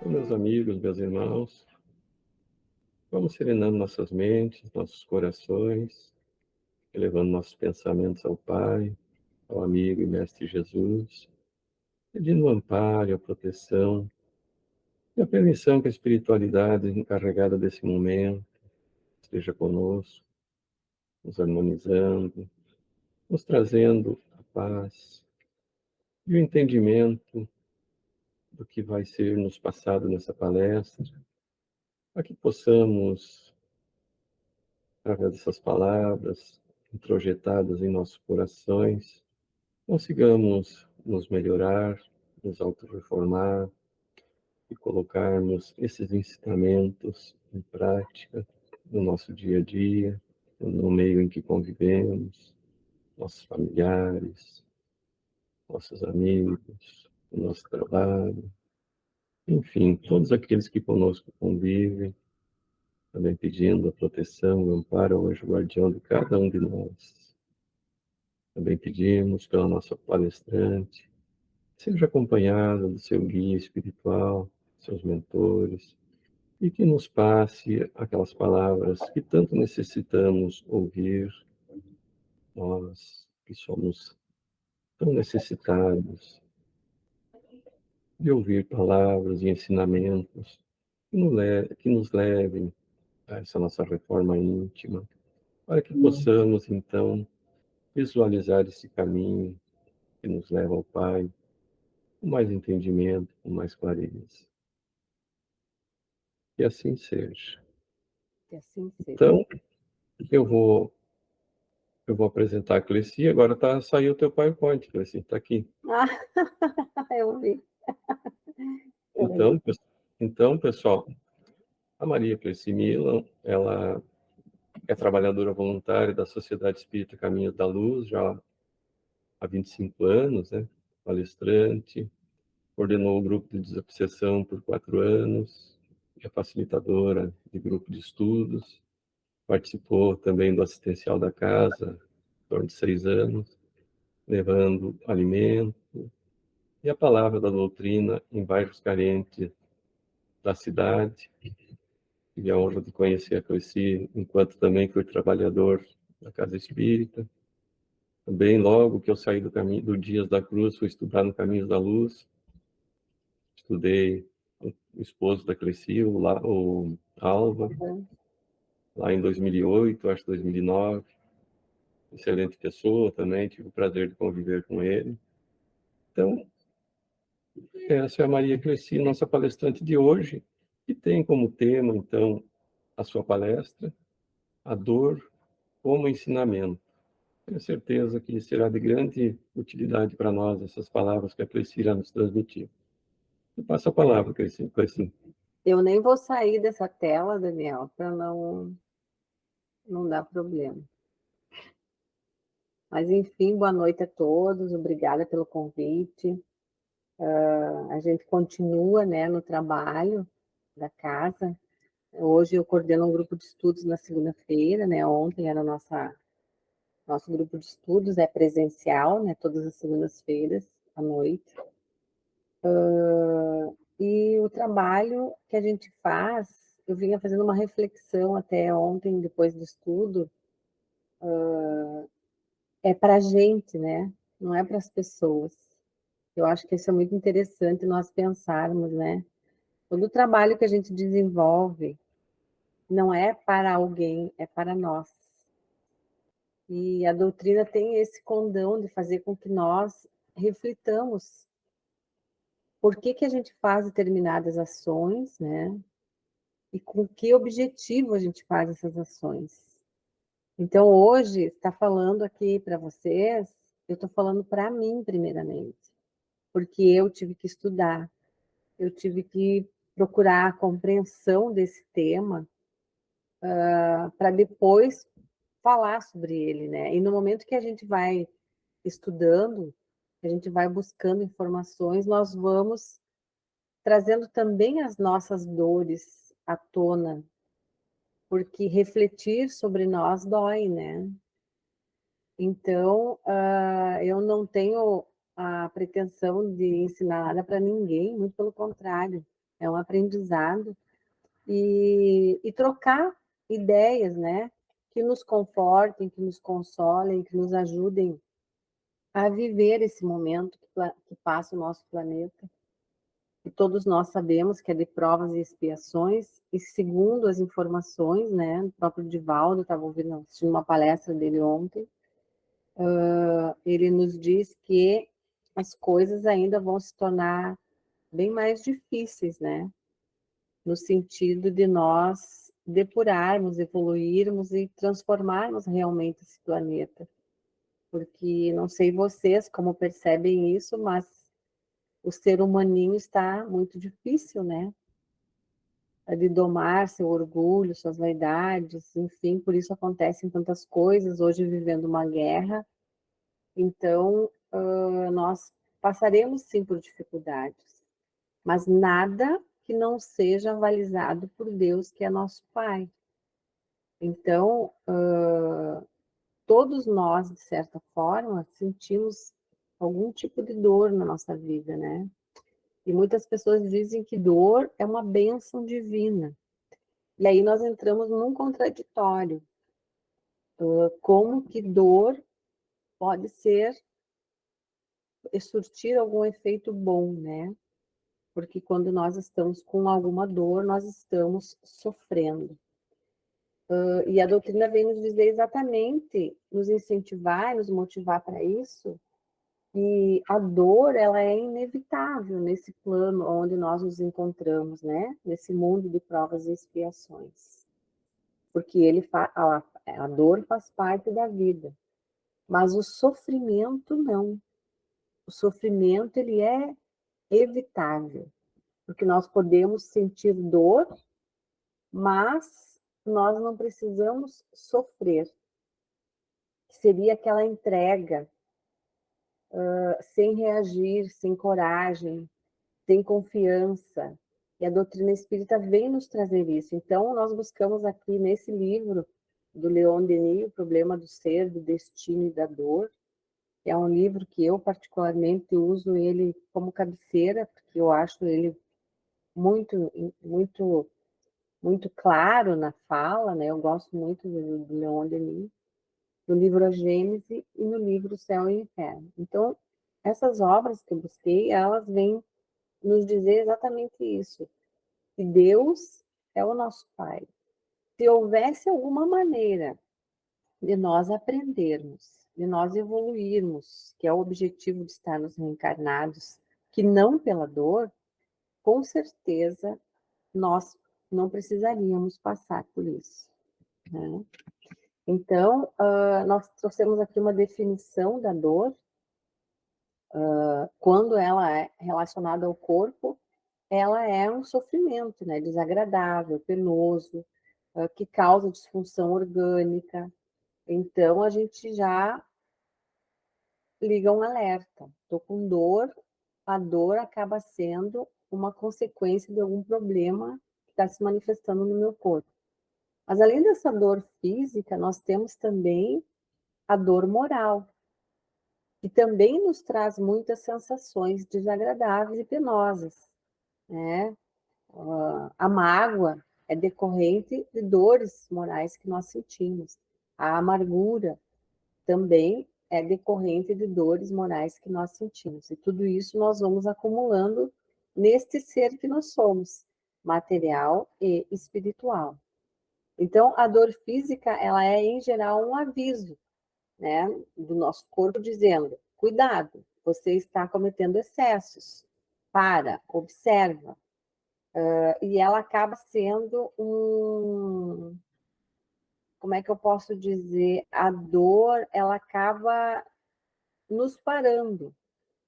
Então, meus amigos, meus irmãos, vamos serenando nossas mentes, nossos corações, elevando nossos pensamentos ao Pai, ao amigo e Mestre Jesus, pedindo o amparo, a proteção e a permissão que a espiritualidade encarregada desse momento esteja conosco, nos harmonizando, nos trazendo a paz e o entendimento do que vai ser nos passado nessa palestra, para que possamos, através dessas palavras introjetadas em nossos corações, consigamos nos melhorar, nos autorreformar e colocarmos esses ensinamentos em prática no nosso dia a dia, no meio em que convivemos, nossos familiares, nossos amigos, no nosso trabalho, enfim, todos aqueles que conosco convivem, também pedindo a proteção, o amparo ao anjo guardião de cada um de nós. Também pedimos pela nossa palestrante, seja acompanhada do seu guia espiritual, seus mentores, e que nos passe aquelas palavras que tanto necessitamos ouvir, nós que somos tão necessitados de ouvir palavras e ensinamentos que nos levem a essa nossa reforma íntima, para que possamos, então, visualizar esse caminho que nos leva ao Pai, com mais entendimento, com mais clareza. Que assim seja. Que assim seja. Então, eu vou apresentar a Cleci. Agora saiu o teu PowerPoint, Cleci, está aqui. Ah, eu vi. Então, pessoal, a Maria Cleci Milan, ela é trabalhadora voluntária da Sociedade Espírita Caminhos da Luz já há 25 anos, né? Palestrante, coordenou o grupo de desobsessão por 4 anos, é facilitadora de grupo de estudos, participou também do assistencial da casa, em torno de 6 anos, levando alimento e a palavra da doutrina em bairros carentes da cidade. Tive a honra de conhecer a Cleci, enquanto também fui trabalhador da Casa Espírita. Também, logo que eu saí do Dias da Cruz, fui estudar no Caminhos da Luz. Estudei com o esposo da Cleci, o Alva, lá em 2008, acho 2009. Excelente pessoa também, tive o prazer de conviver com ele. Então, essa é a Maria Cleci, nossa palestrante de hoje, que tem como tema, então, a sua palestra, a dor como ensinamento. Tenho certeza que será de grande utilidade para nós essas palavras que a Cleci irá nos transmitir. Eu passo a palavra, Cleci. Eu nem vou sair dessa tela, Daniel, para não dar problema. Mas, enfim, boa noite a todos, obrigada pelo convite. A gente continua, né, no trabalho da casa. Hoje eu coordeno um grupo de estudos na segunda-feira, né? Ontem era nosso grupo de estudos, é presencial, né? Todas as segundas-feiras à noite. E o trabalho que a gente faz, eu vinha fazendo uma reflexão até ontem, depois do estudo, é para a gente, né? Não é para as pessoas. Eu acho que isso é muito interessante nós pensarmos, né? Todo o trabalho que a gente desenvolve não é para alguém, é para nós. E a doutrina tem esse condão de fazer com que nós reflitamos por que a gente faz determinadas ações, né? E com que objetivo a gente faz essas ações. Então, hoje, está falando aqui para vocês, eu estou falando para mim, primeiramente, porque eu tive que estudar, eu tive que procurar a compreensão desse tema para depois falar sobre ele, né? E no momento que a gente vai estudando, a gente vai buscando informações, nós vamos trazendo também as nossas dores à tona, porque refletir sobre nós dói, né? Então, eu não tenho a pretensão de ensinar nada para ninguém, muito pelo contrário. é um aprendizado, e trocar ideias, né, que nos confortem, que nos consolem, que nos ajudem a viver esse momento que passa o nosso planeta. E todos nós sabemos que é de provas e expiações, e segundo as informações, né, o próprio Divaldo, estava assistindo uma palestra dele ontem, ele nos diz que as coisas ainda vão se tornar bem mais difíceis, né, no sentido de nós depurarmos, evoluirmos e transformarmos realmente esse planeta. Porque não sei vocês como percebem isso, mas o ser humaninho está muito difícil, né? De domar seu orgulho, suas vaidades, enfim, por isso acontecem tantas coisas, hoje vivendo uma guerra. Então, nós passaremos sim por dificuldades, mas nada que não seja avalizado por Deus, que é nosso Pai. Então, todos nós, de certa forma, sentimos algum tipo de dor na nossa vida, né? E muitas pessoas dizem que dor é uma bênção divina. E aí nós entramos num contraditório. Como que dor pode surtir algum efeito bom, né? Porque quando nós estamos com alguma dor, nós estamos sofrendo. E a doutrina vem nos dizer exatamente, nos incentivar, nos motivar para isso, que a dor ela é inevitável nesse plano onde nós nos encontramos, né? Nesse mundo de provas e expiações. Porque a dor faz parte da vida, mas o sofrimento não. O sofrimento ele é evitável, porque nós podemos sentir dor, mas nós não precisamos sofrer. Seria aquela entrega sem reagir, sem coragem, sem confiança. E a doutrina espírita vem nos trazer isso. Então, nós buscamos aqui nesse livro do Leon Denis, O Problema do Ser, do Destino e da Dor. É um livro que eu particularmente uso ele como cabeceira, porque eu acho ele muito, muito, muito claro na fala, né? Eu gosto muito do Leon Denis, no livro A Gênese e no livro Céu e Inferno. Então, essas obras que eu busquei, elas vêm nos dizer exatamente isso, que Deus é o nosso Pai. Se houvesse alguma maneira de nós aprendermos, de nós evoluirmos, que é o objetivo de estarmos reencarnados, que não pela dor, com certeza nós não precisaríamos passar por isso, né? Então, nós trouxemos aqui uma definição da dor, quando ela é relacionada ao corpo, ela é um sofrimento, né, desagradável, penoso, que causa disfunção orgânica. Então, a gente já liga um alerta. Estou com dor, a dor acaba sendo uma consequência de algum problema que está se manifestando no meu corpo. Mas além dessa dor física, nós temos também a dor moral, que também nos traz muitas sensações desagradáveis e penosas, né? A mágoa é decorrente de dores morais que nós sentimos. A amargura também é decorrente de dores morais que nós sentimos. E tudo isso nós vamos acumulando neste ser que nós somos, material e espiritual. Então, a dor física, ela é, em geral, um aviso, né, do nosso corpo dizendo, cuidado, você está cometendo excessos, observa. E ela acaba sendo como é que eu posso dizer, a dor, ela acaba nos parando,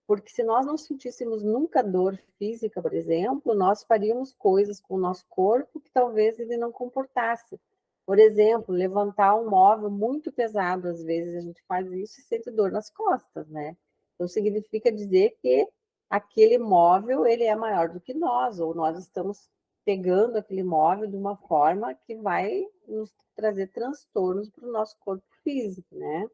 porque se nós não sentíssemos nunca dor física, por exemplo, nós faríamos coisas com o nosso corpo que talvez ele não comportasse. Por exemplo, levantar um móvel muito pesado, às vezes a gente faz isso e sente dor nas costas, né? Então significa dizer que aquele móvel ele é maior do que nós, ou nós estamos pegando aquele móvel de uma forma que vai nos trazer transtornos para o nosso corpo físico, né?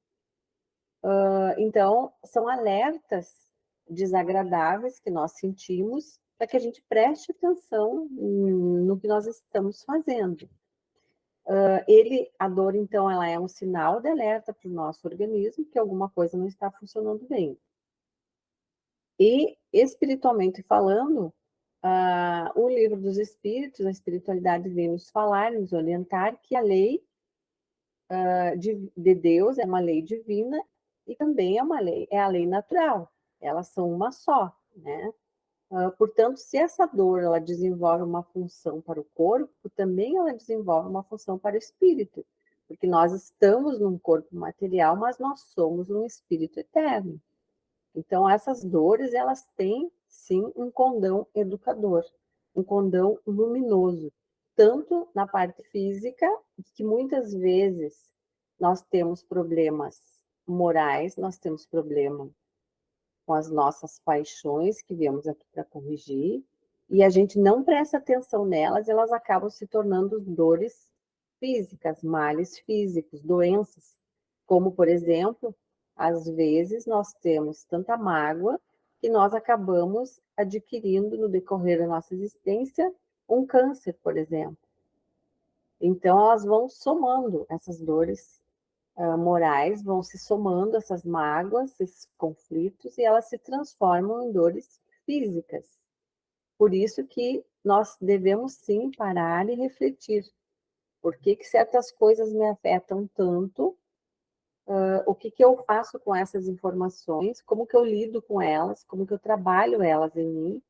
Então, são alertas desagradáveis que nós sentimos, para que a gente preste atenção no que nós estamos fazendo. A dor, então, ela é um sinal de alerta para o nosso organismo que alguma coisa não está funcionando bem. E, espiritualmente falando, o livro dos Espíritos, a espiritualidade vem nos falar, nos orientar que a lei de Deus é uma lei divina e também é a lei natural. Elas são uma só, né? Portanto, se essa dor ela desenvolve uma função para o corpo, também ela desenvolve uma função para o espírito, porque nós estamos num corpo material, mas nós somos um espírito eterno. Então, essas dores, elas têm, sim, um condão educador, um condão luminoso, tanto na parte física, que muitas vezes nós temos problemas morais, nós temos problema com as nossas paixões, que viemos aqui para corrigir, e a gente não presta atenção nelas, elas acabam se tornando dores físicas, males físicos, doenças, como, por exemplo, às vezes nós temos tanta mágoa que nós acabamos adquirindo no decorrer da nossa existência um câncer, por exemplo. Então, elas vão somando essas dores morais, vão se somando essas mágoas, esses conflitos, e elas se transformam em dores físicas. Por isso que nós devemos sim parar e refletir. Por que certas coisas me afetam tanto? O que eu faço com essas informações? Como que eu lido com elas? Como que eu trabalho elas em mim?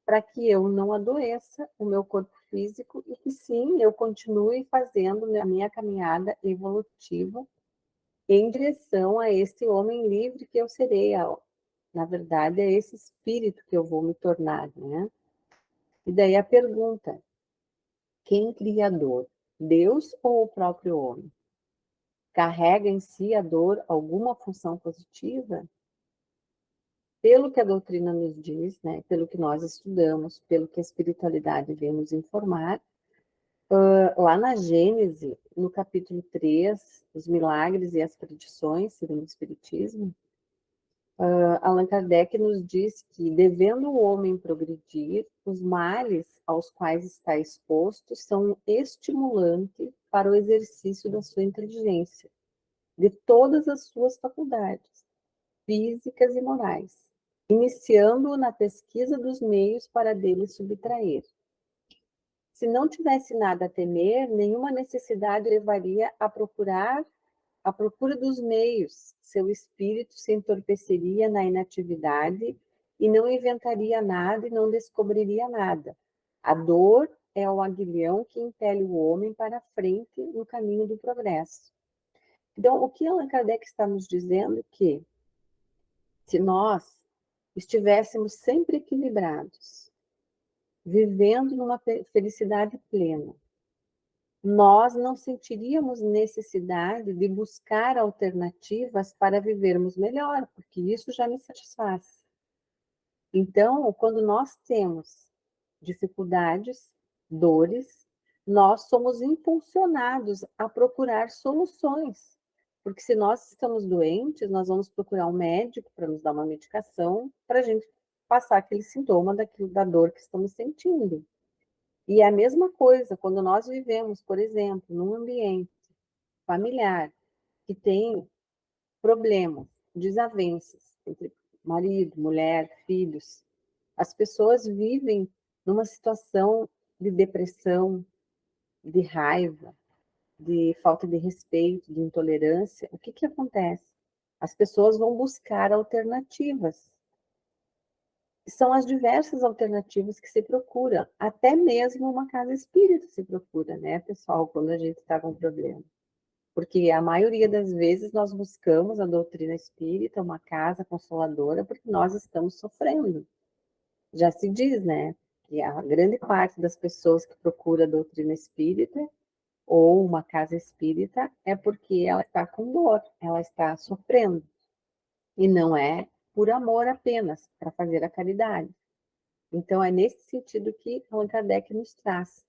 Para que eu não adoeça o meu corpo físico e que sim, eu continue fazendo a minha caminhada evolutiva em direção a esse homem livre que eu serei. Na verdade, é esse espírito que eu vou me tornar, né? E daí a pergunta: quem cria a dor? Deus ou o próprio homem? Carrega em si a dor alguma função positiva? Pelo que a doutrina nos diz, né, pelo que nós estudamos, pelo que a espiritualidade vem nos informar, lá na Gênese, no capítulo 3, os milagres e as predições, segundo o Espiritismo, Allan Kardec nos diz que, devendo o homem progredir, os males aos quais está exposto são um estimulante para o exercício da sua inteligência, de todas as suas faculdades, físicas e morais, iniciando-o na pesquisa dos meios para dele subtrair. Se não tivesse nada a temer, nenhuma necessidade levaria à procura dos meios. Seu espírito se entorpeceria na inatividade e não inventaria nada e não descobriria nada. A dor é o aguilhão que impele o homem para a frente no caminho do progresso. Então, o que Allan Kardec está nos dizendo é que, se nós estivéssemos sempre equilibrados, vivendo numa felicidade plena, nós não sentiríamos necessidade de buscar alternativas para vivermos melhor, porque isso já me satisfaz. Então, quando nós temos dificuldades, dores, nós somos impulsionados a procurar soluções. Porque se nós estamos doentes, nós vamos procurar um médico para nos dar uma medicação para a gente passar aquele sintoma da dor que estamos sentindo. E é a mesma coisa quando nós vivemos, por exemplo, num ambiente familiar que tem problemas, desavenças entre marido, mulher, filhos. As pessoas vivem numa situação de depressão, de raiva, de falta de respeito, de intolerância. O que acontece? As pessoas vão buscar alternativas. São as diversas alternativas que se procura, até mesmo uma casa espírita se procura, né, pessoal, quando a gente está com problema. Porque a maioria das vezes nós buscamos a doutrina espírita, uma casa consoladora, porque nós estamos sofrendo. Já se diz, né, que a grande parte das pessoas que procura a doutrina espírita ou uma casa espírita é porque ela está com dor, ela está sofrendo. E não é por amor apenas, para fazer a caridade. Então, é nesse sentido que Allan Kardec nos traz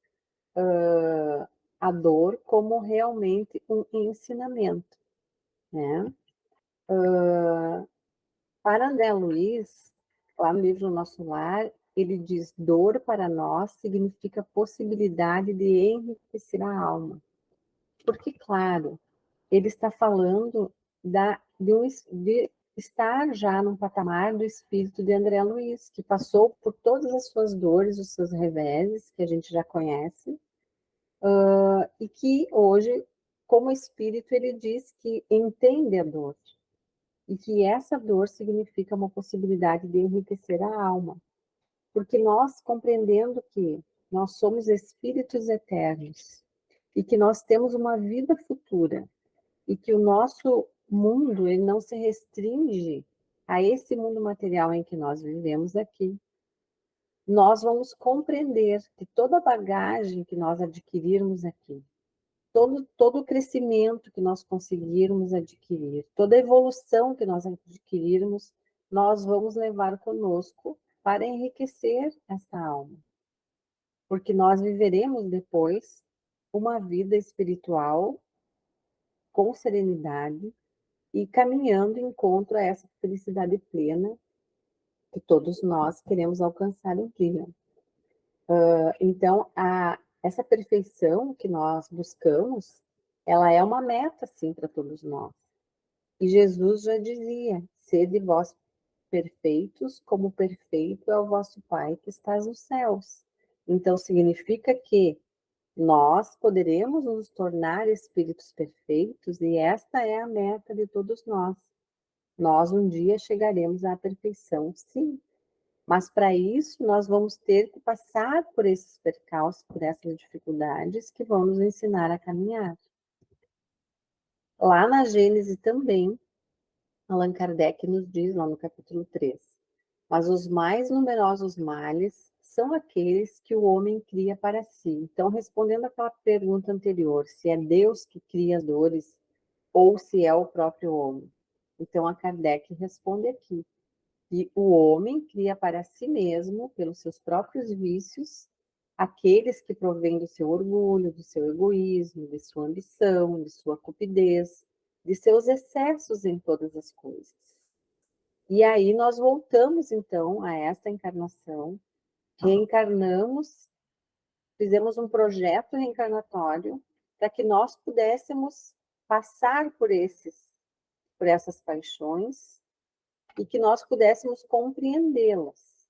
a dor como realmente um ensinamento, né? Para André Luiz, lá no livro Nosso Lar, ele diz: dor para nós significa possibilidade de enriquecer a alma. Porque, claro, ele está falando de estar já num patamar do espírito de André Luiz, que passou por todas as suas dores, os seus reveses, que a gente já conhece, e que hoje, como espírito, ele diz que entende a dor, e que essa dor significa uma possibilidade de enriquecer a alma. Porque nós, compreendendo que nós somos espíritos eternos, e que nós temos uma vida futura, e que o nosso mundo ele não se restringe a esse mundo material em que nós vivemos aqui. Nós vamos compreender que toda a bagagem que nós adquirirmos aqui, todo o crescimento que nós conseguirmos adquirir, toda a evolução que nós adquirirmos, nós vamos levar conosco para enriquecer essa alma. Porque nós viveremos depois uma vida espiritual com serenidade, e caminhando em encontro a essa felicidade plena que todos nós queremos alcançar um dia. Então, essa perfeição que nós buscamos, ela é uma meta, sim, para todos nós. E Jesus já dizia: sede vós perfeitos, como perfeito é o vosso Pai que estás nos céus. Então, significa que nós poderemos nos tornar espíritos perfeitos, e esta é a meta de todos nós. Nós um dia chegaremos à perfeição, sim, mas para isso nós vamos ter que passar por esses percalços, por essas dificuldades que vão nos ensinar a caminhar. Lá na Gênese também, Allan Kardec nos diz, lá no capítulo 3, mas os mais numerosos males são aqueles que o homem cria para si. Então, respondendo àquela pergunta anterior, se é Deus que cria as dores ou se é o próprio homem. Então, a Kardec responde aqui, que o homem cria para si mesmo, pelos seus próprios vícios, aqueles que provêm do seu orgulho, do seu egoísmo, de sua ambição, de sua cupidez, de seus excessos em todas as coisas. E aí nós voltamos, então, a esta encarnação, reencarnamos, fizemos um projeto reencarnatório para que nós pudéssemos passar por essas paixões e que nós pudéssemos compreendê-las.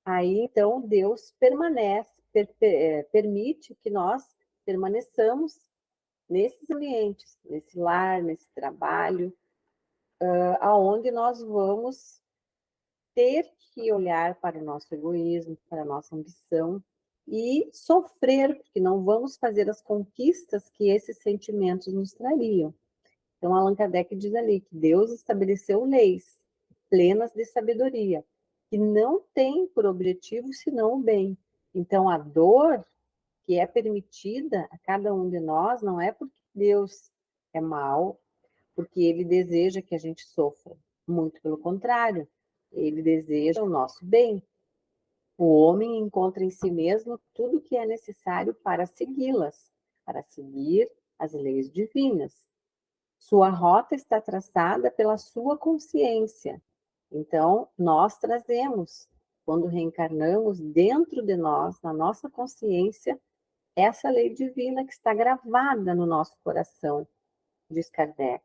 Aí, então, Deus permite que nós permaneçamos nesses ambientes, nesse lar, nesse trabalho, aonde nós vamos ter que olhar para o nosso egoísmo, para a nossa ambição e sofrer, porque não vamos fazer as conquistas que esses sentimentos nos trariam. Então, Allan Kardec diz ali que Deus estabeleceu leis plenas de sabedoria, que não tem por objetivo senão o bem. Então, a dor que é permitida a cada um de nós não é porque Deus é mau, porque ele deseja que a gente sofra. Muito pelo contrário, ele deseja o nosso bem. O homem encontra em si mesmo tudo o que é necessário para segui-las, para seguir as leis divinas. Sua rota está traçada pela sua consciência. Então, nós trazemos, quando reencarnamos, dentro de nós, na nossa consciência, essa lei divina que está gravada no nosso coração, diz Kardec.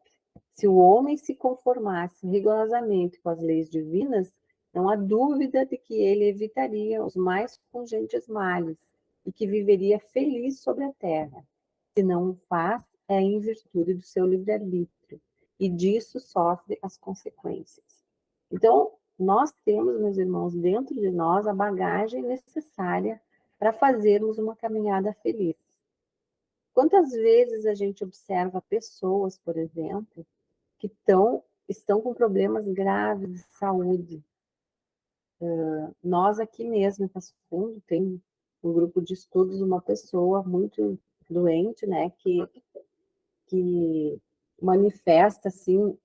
Se o homem se conformasse rigorosamente com as leis divinas, não há dúvida de que ele evitaria os mais pungentes males e que viveria feliz sobre a terra. Se não o faz, é em virtude do seu livre-arbítrio, e disso sofre as consequências. Então, nós temos, meus irmãos, dentro de nós a bagagem necessária para fazermos uma caminhada feliz. Quantas vezes a gente observa pessoas, por exemplo, que estão com problemas graves de saúde? Nós aqui mesmo, em Passo Fundo, tem um grupo de estudos, uma pessoa muito doente, né, que manifesta, assim,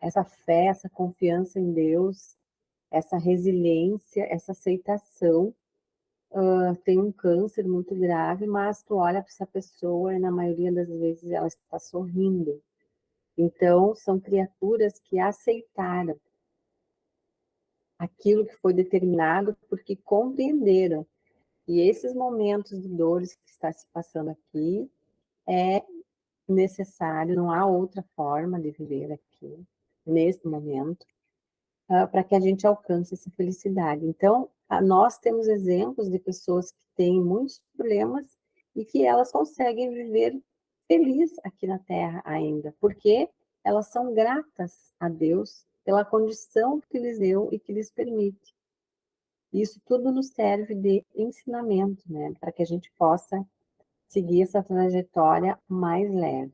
essa fé, essa confiança em Deus, essa resiliência, essa aceitação. Tem um câncer muito grave, mas tu olha para essa pessoa e na maioria das vezes ela está sorrindo. Então, são criaturas que aceitaram aquilo que foi determinado, porque compreenderam. E esses momentos de dores que está se passando aqui é necessário, não há outra forma de viver aqui, nesse momento, para que a gente alcance essa felicidade. Então, nós temos exemplos de pessoas que têm muitos problemas e que elas conseguem viver feliz aqui na Terra ainda, porque elas são gratas a Deus pela condição que lhes deu e que lhes permite. Isso tudo nos serve de ensinamento, né, para que a gente possa seguir essa trajetória mais leve.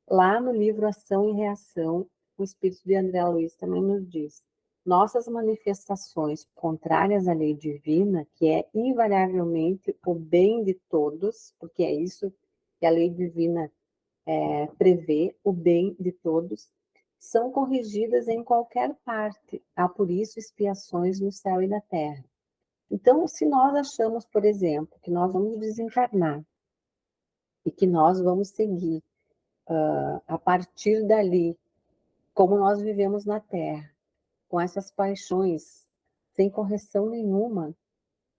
Lá no livro Ação e Reação, o espírito de André Luiz também nos diz: nossas manifestações contrárias à lei divina, que é invariavelmente o bem de todos, porque é isso que a lei divina prevê, o bem de todos, são corrigidas em qualquer parte. Há por isso expiações no céu e na terra. Então, se nós achamos, por exemplo, que nós vamos desencarnar e que nós vamos seguir a partir dali, como nós vivemos na Terra, com essas paixões, sem correção nenhuma,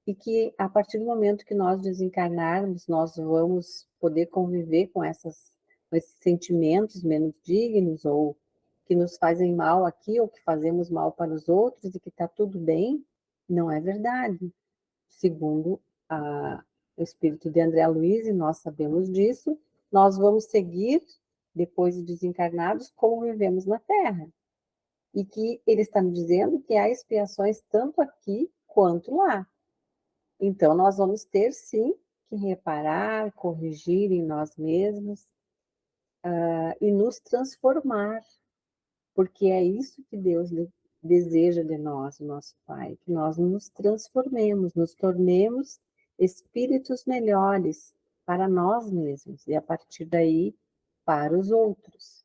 e que a partir do momento que nós desencarnarmos, nós vamos poder conviver com esses sentimentos menos dignos, ou que nos fazem mal aqui, ou que fazemos mal para os outros, e que está tudo bem, não é verdade. Segundo o espírito de André Luiz, e nós sabemos disso, nós vamos seguir, depois de desencarnados, como vivemos na Terra. E que ele está nos dizendo que há expiações tanto aqui quanto lá. Então, nós vamos ter, sim, que reparar, corrigir em nós mesmos e nos transformar, porque é isso que Deus deseja de nós, nosso Pai, que nós nos transformemos, nos tornemos espíritos melhores para nós mesmos e, a partir daí, para os outros.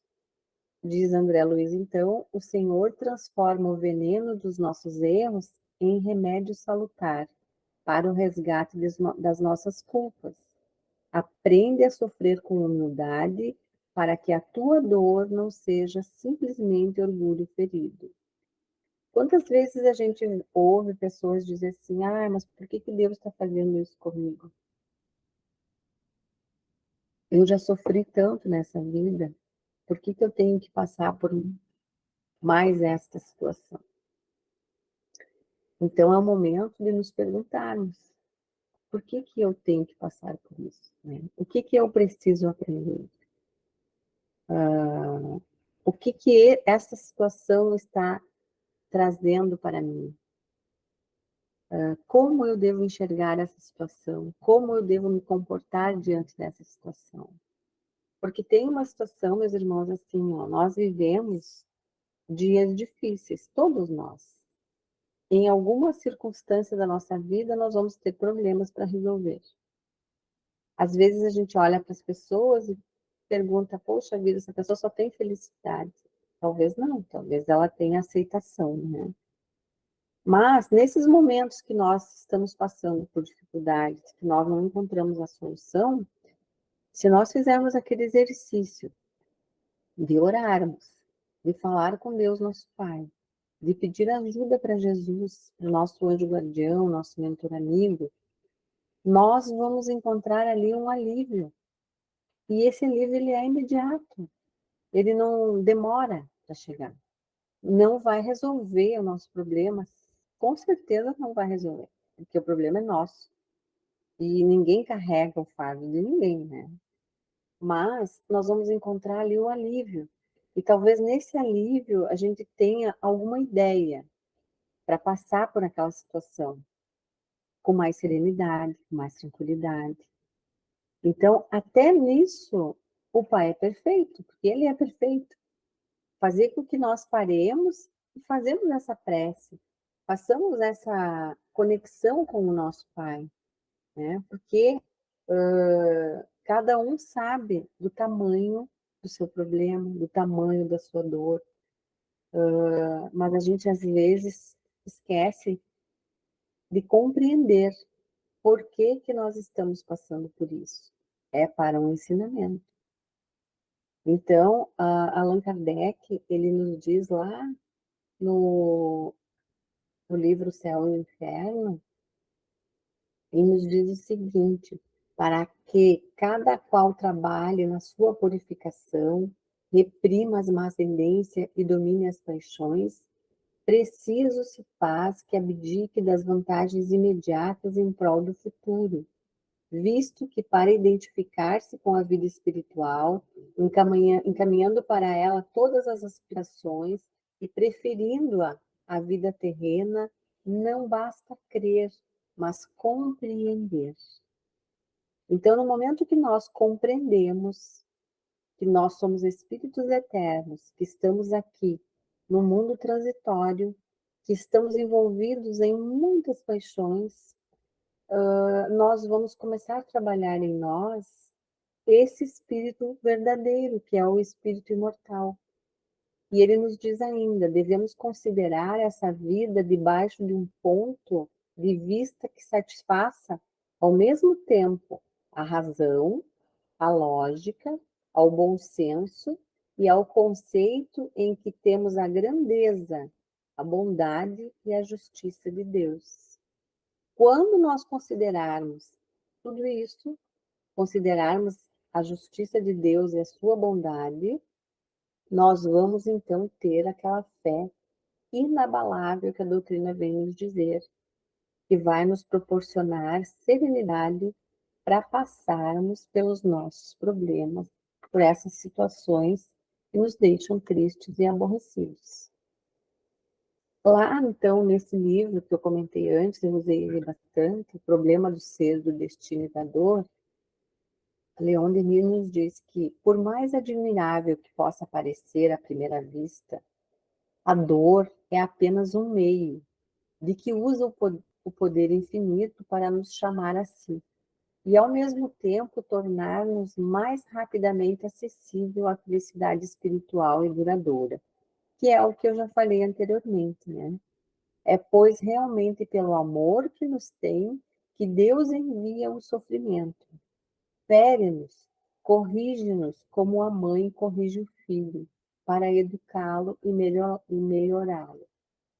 Diz André Luiz, então, o Senhor transforma o veneno dos nossos erros em remédio salutar para o resgate das nossas culpas. Aprende a sofrer com humildade para que a tua dor não seja simplesmente orgulho ferido. Quantas vezes a gente ouve pessoas dizer assim, mas por que Deus está fazendo isso comigo? Eu já sofri tanto nessa vida, por que eu tenho que passar por mais esta situação? Então é o momento de nos perguntarmos, por que eu tenho que passar por isso? Né? O que eu preciso aprender? O que essa situação está trazendo para mim? Como eu devo enxergar essa situação? Como eu devo me comportar diante dessa situação? Porque tem uma situação, meus irmãos, assim, ó, nós vivemos dias difíceis, todos nós. Em alguma circunstância da nossa vida, nós vamos ter problemas para resolver. Às vezes a gente olha para as pessoas e pergunta, poxa vida, essa pessoa só tem felicidade. Talvez não, talvez ela tenha aceitação, né? Mas, nesses momentos que nós estamos passando por dificuldades, que nós não encontramos a solução, se nós fizermos aquele exercício de orarmos, de falar com Deus, nosso Pai, de pedir ajuda para Jesus, para o nosso anjo guardião, nosso mentor amigo, nós vamos encontrar ali um alívio. E esse alívio, ele é imediato, ele não demora para chegar. Não vai resolver o nosso problema, com certeza não vai resolver, porque o problema é nosso. E ninguém carrega o fardo de ninguém, né? Mas nós vamos encontrar ali o alívio. E talvez nesse alívio a gente tenha alguma ideia para passar por aquela situação com mais serenidade, com mais tranquilidade. Então, até nisso, o Pai é perfeito, porque Ele é perfeito. Fazer com que nós paremos e fazemos essa prece, façamos essa conexão com o nosso Pai, né? Porque cada um sabe do tamanho do seu problema, do tamanho da sua dor, mas a gente às vezes esquece de compreender por que nós estamos passando por isso. É para um ensinamento. Então, Allan Kardec, ele nos diz lá no no livro Céu e Inferno, ele nos diz o seguinte: para que cada qual trabalhe na sua purificação, reprima as más tendências e domine as paixões, preciso se faz que abdique das vantagens imediatas em prol do futuro, visto que para identificar-se com a vida espiritual, encaminhando para ela todas as aspirações e preferindo-a à vida terrena, não basta crer, mas compreender. Então, no momento que nós compreendemos que nós somos espíritos eternos, que estamos aqui no mundo transitório, que estamos envolvidos em muitas paixões, nós vamos começar a trabalhar em nós esse espírito verdadeiro, que é o espírito imortal. E ele nos diz ainda, devemos considerar essa vida debaixo de um ponto de vista que satisfaça, ao mesmo tempo, a razão, a lógica, ao bom senso e ao conceito em que temos a grandeza, a bondade e a justiça de Deus. Quando nós considerarmos tudo isso, considerarmos a justiça de Deus e a sua bondade, nós vamos então ter aquela fé inabalável que a doutrina vem nos dizer, que vai nos proporcionar serenidade para passarmos pelos nossos problemas, por essas situações que nos deixam tristes e aborrecidos. Lá, então, nesse livro que eu comentei antes, eu usei ele bastante, O Problema do Ser, do Destino e da Dor, Leon Denis nos diz que, por mais admirável que possa parecer à primeira vista, a dor é apenas um meio, de que usa o poder infinito para nos chamar a si, e ao mesmo tempo tornar-nos mais rapidamente acessível à felicidade espiritual e duradoura, que é o que eu já falei anteriormente, né? É, pois, realmente pelo amor que nos tem que Deus envia o sofrimento. Fere-nos, corrige-nos como a mãe corrige o filho, para educá-lo e melhorá-lo.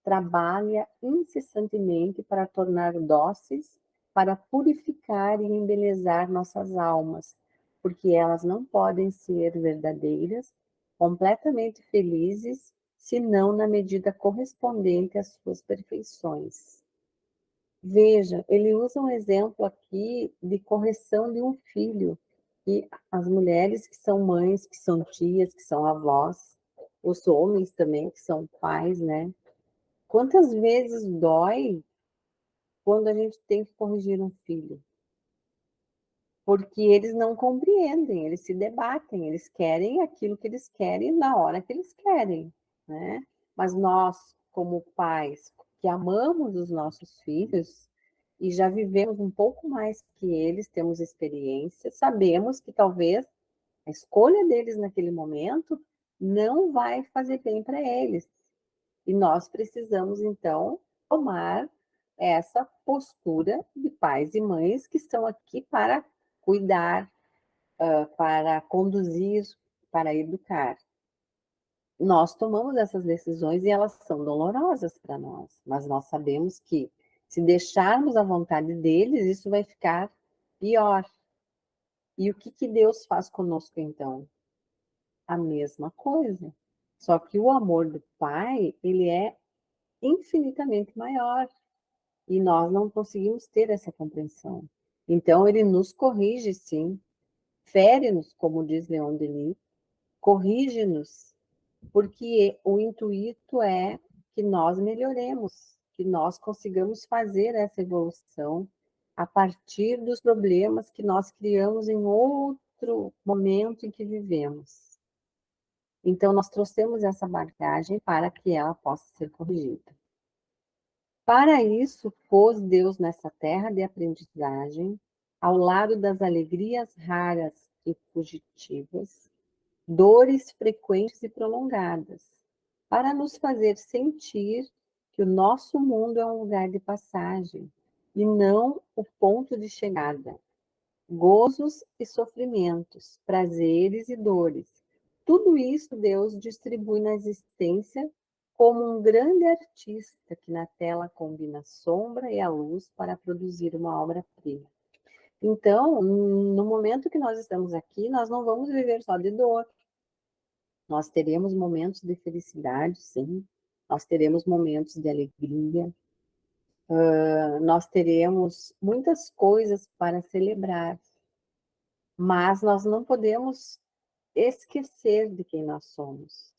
Trabalha incessantemente para tornar dóceis, para purificar e embelezar nossas almas, porque elas não podem ser verdadeiras, completamente felizes, senão na medida correspondente às suas perfeições. Veja, ele usa um exemplo aqui de correção de um filho, e as mulheres que são mães, que são tias, que são avós, os homens também, que são pais, né? Quantas vezes dói quando a gente tem que corrigir um filho? Porque eles não compreendem, eles se debatem, eles querem aquilo que eles querem na hora que eles querem, né? Mas nós, como pais, que amamos os nossos filhos e já vivemos um pouco mais que eles, temos experiência, sabemos que talvez a escolha deles naquele momento não vai fazer bem para eles. E nós precisamos, então, tomar essa postura de pais e mães que estão aqui para cuidar, para conduzir, para educar. Nós tomamos essas decisões e elas são dolorosas para nós, mas nós sabemos que se deixarmos a vontade deles, isso vai ficar pior. E o que Deus faz conosco então? A mesma coisa. Só que o amor do Pai, ele é infinitamente maior. E nós não conseguimos ter essa compreensão. Então, ele nos corrige, sim, fere-nos, como diz Leon Denis, corrige-nos, porque o intuito é que nós melhoremos, que nós consigamos fazer essa evolução a partir dos problemas que nós criamos em outro momento em que vivemos. Então, nós trouxemos essa bagagem para que ela possa ser corrigida. Para isso, pôs Deus nessa terra de aprendizagem, ao lado das alegrias raras e fugitivas, dores frequentes e prolongadas, para nos fazer sentir que o nosso mundo é um lugar de passagem e não o ponto de chegada. Gozos e sofrimentos, prazeres e dores. Tudo isso Deus distribui na existência como um grande artista que na tela combina a sombra e a luz para produzir uma obra-prima. Então, no momento que nós estamos aqui, nós não vamos viver só de dor. Nós teremos momentos de felicidade, sim. Nós teremos momentos de alegria. Nós teremos muitas coisas para celebrar. Mas nós não podemos esquecer de quem nós somos.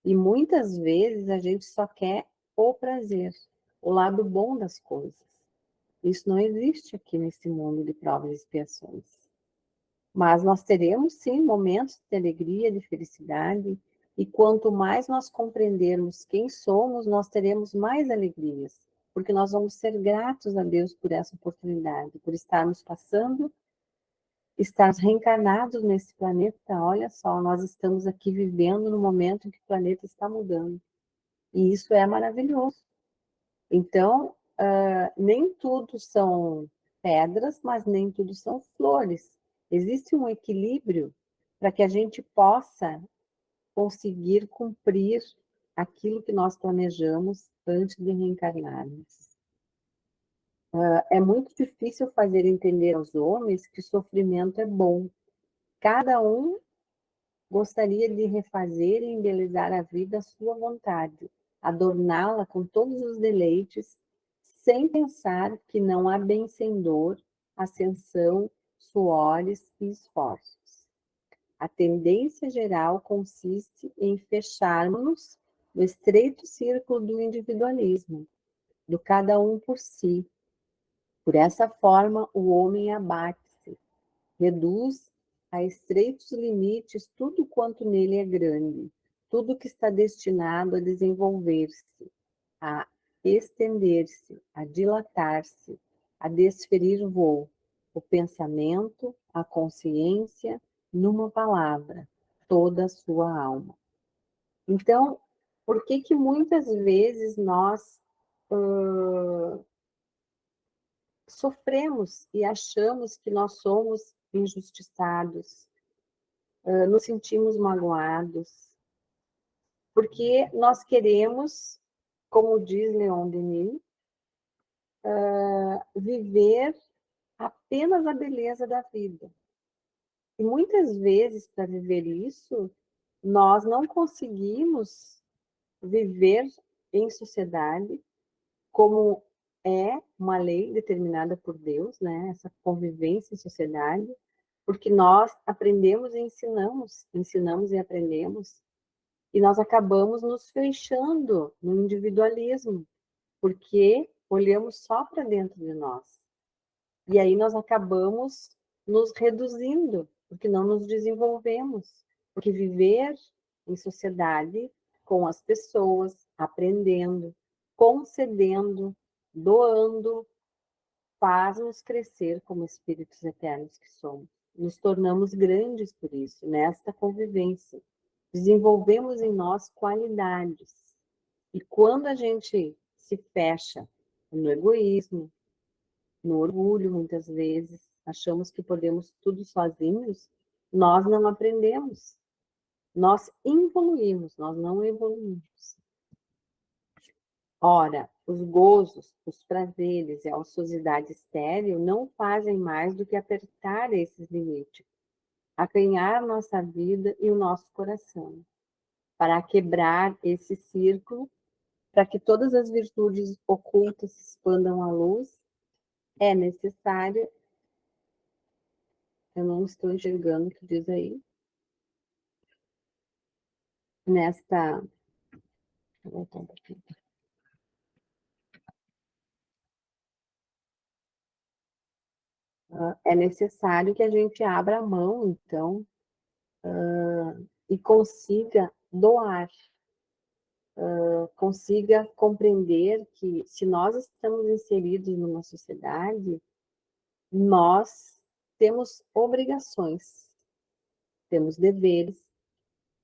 E muitas vezes a gente só quer o prazer, o lado bom das coisas. Isso não existe aqui nesse mundo de provas e expiações. Mas nós teremos, sim, momentos de alegria, de felicidade, e quanto mais nós compreendermos quem somos, nós teremos mais alegrias, porque nós vamos ser gratos a Deus por essa oportunidade, por estarmos passando, estarmos reencarnados nesse planeta. Olha só, nós estamos aqui vivendo no momento em que o planeta está mudando. E isso é maravilhoso. Então, nem tudo são pedras, mas nem tudo são flores. Existe um equilíbrio para que a gente possa conseguir cumprir aquilo que nós planejamos antes de reencarnarmos. É muito difícil fazer entender aos homens que sofrimento é bom. Cada um gostaria de refazer e embelezar a vida à sua vontade, adorná-la com todos os deleites, sem pensar que não há bem sem dor, ascensão, suores e esforços. A tendência geral consiste em fecharmos no estreito círculo do individualismo, do cada um por si. Por essa forma, o homem abate-se, reduz a estreitos limites tudo quanto nele é grande, tudo que está destinado a desenvolver-se, a estender-se, a dilatar-se, a desferir voo, o pensamento, a consciência, numa palavra, toda a sua alma. Então, por que que muitas vezes nós sofremos e achamos que nós somos injustiçados, nos sentimos magoados, porque nós queremos, como diz Leon Denis, viver apenas a beleza da vida. E muitas vezes, para viver isso, nós não conseguimos viver em sociedade como é uma lei determinada por Deus, né? Essa convivência em sociedade, porque nós aprendemos e ensinamos, ensinamos e aprendemos, e nós acabamos nos fechando no individualismo, porque olhamos só para dentro de nós. E aí nós acabamos nos reduzindo, porque não nos desenvolvemos. Porque viver em sociedade com as pessoas, aprendendo, concedendo, doando, faz-nos crescer como espíritos eternos que somos. Nos tornamos grandes por isso, nesta convivência. Desenvolvemos em nós qualidades. E quando a gente se fecha no egoísmo, no orgulho, muitas vezes, achamos que podemos tudo sozinhos, nós não aprendemos. Nós evoluímos, nós não evoluímos. Ora, os gozos, os prazeres e a ociosidade estéril não fazem mais do que apertar esses limites, acanhar nossa vida e o nosso coração, para quebrar esse círculo, para que todas as virtudes ocultas se expandam à luz, é necessário. Eu não estou enxergando o que diz aí. Nesta. Vou voltar um pouquinho. É necessário que a gente abra a mão, então, e consiga doar, consiga compreender que se nós estamos inseridos numa sociedade, nós temos obrigações, temos deveres,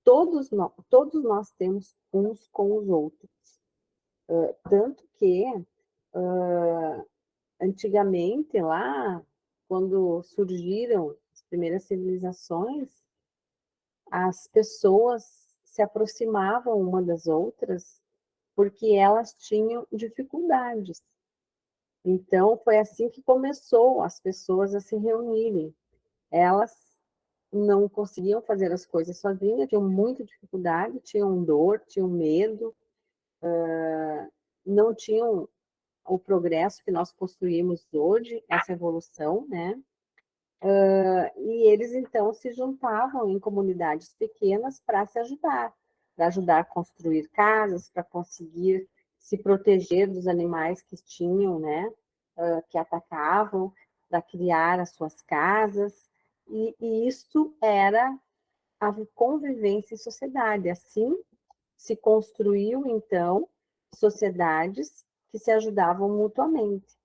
todos nós temos uns com os outros. Tanto que, antigamente, lá, quando surgiram as primeiras civilizações, as pessoas se aproximavam uma das outras porque elas tinham dificuldades. Então, foi assim que começou as pessoas a se reunirem. Elas não conseguiam fazer as coisas sozinhas, tinham muita dificuldade, tinham dor, tinham medo, não tinham o progresso que nós construímos hoje, essa evolução, né? E eles então se juntavam em comunidades pequenas para ajudar a construir casas, para conseguir se proteger dos animais que tinham, né? Que atacavam, para criar as suas casas. E isso era a convivência em sociedade. Assim se construiu, então, sociedades que se ajudavam mutuamente.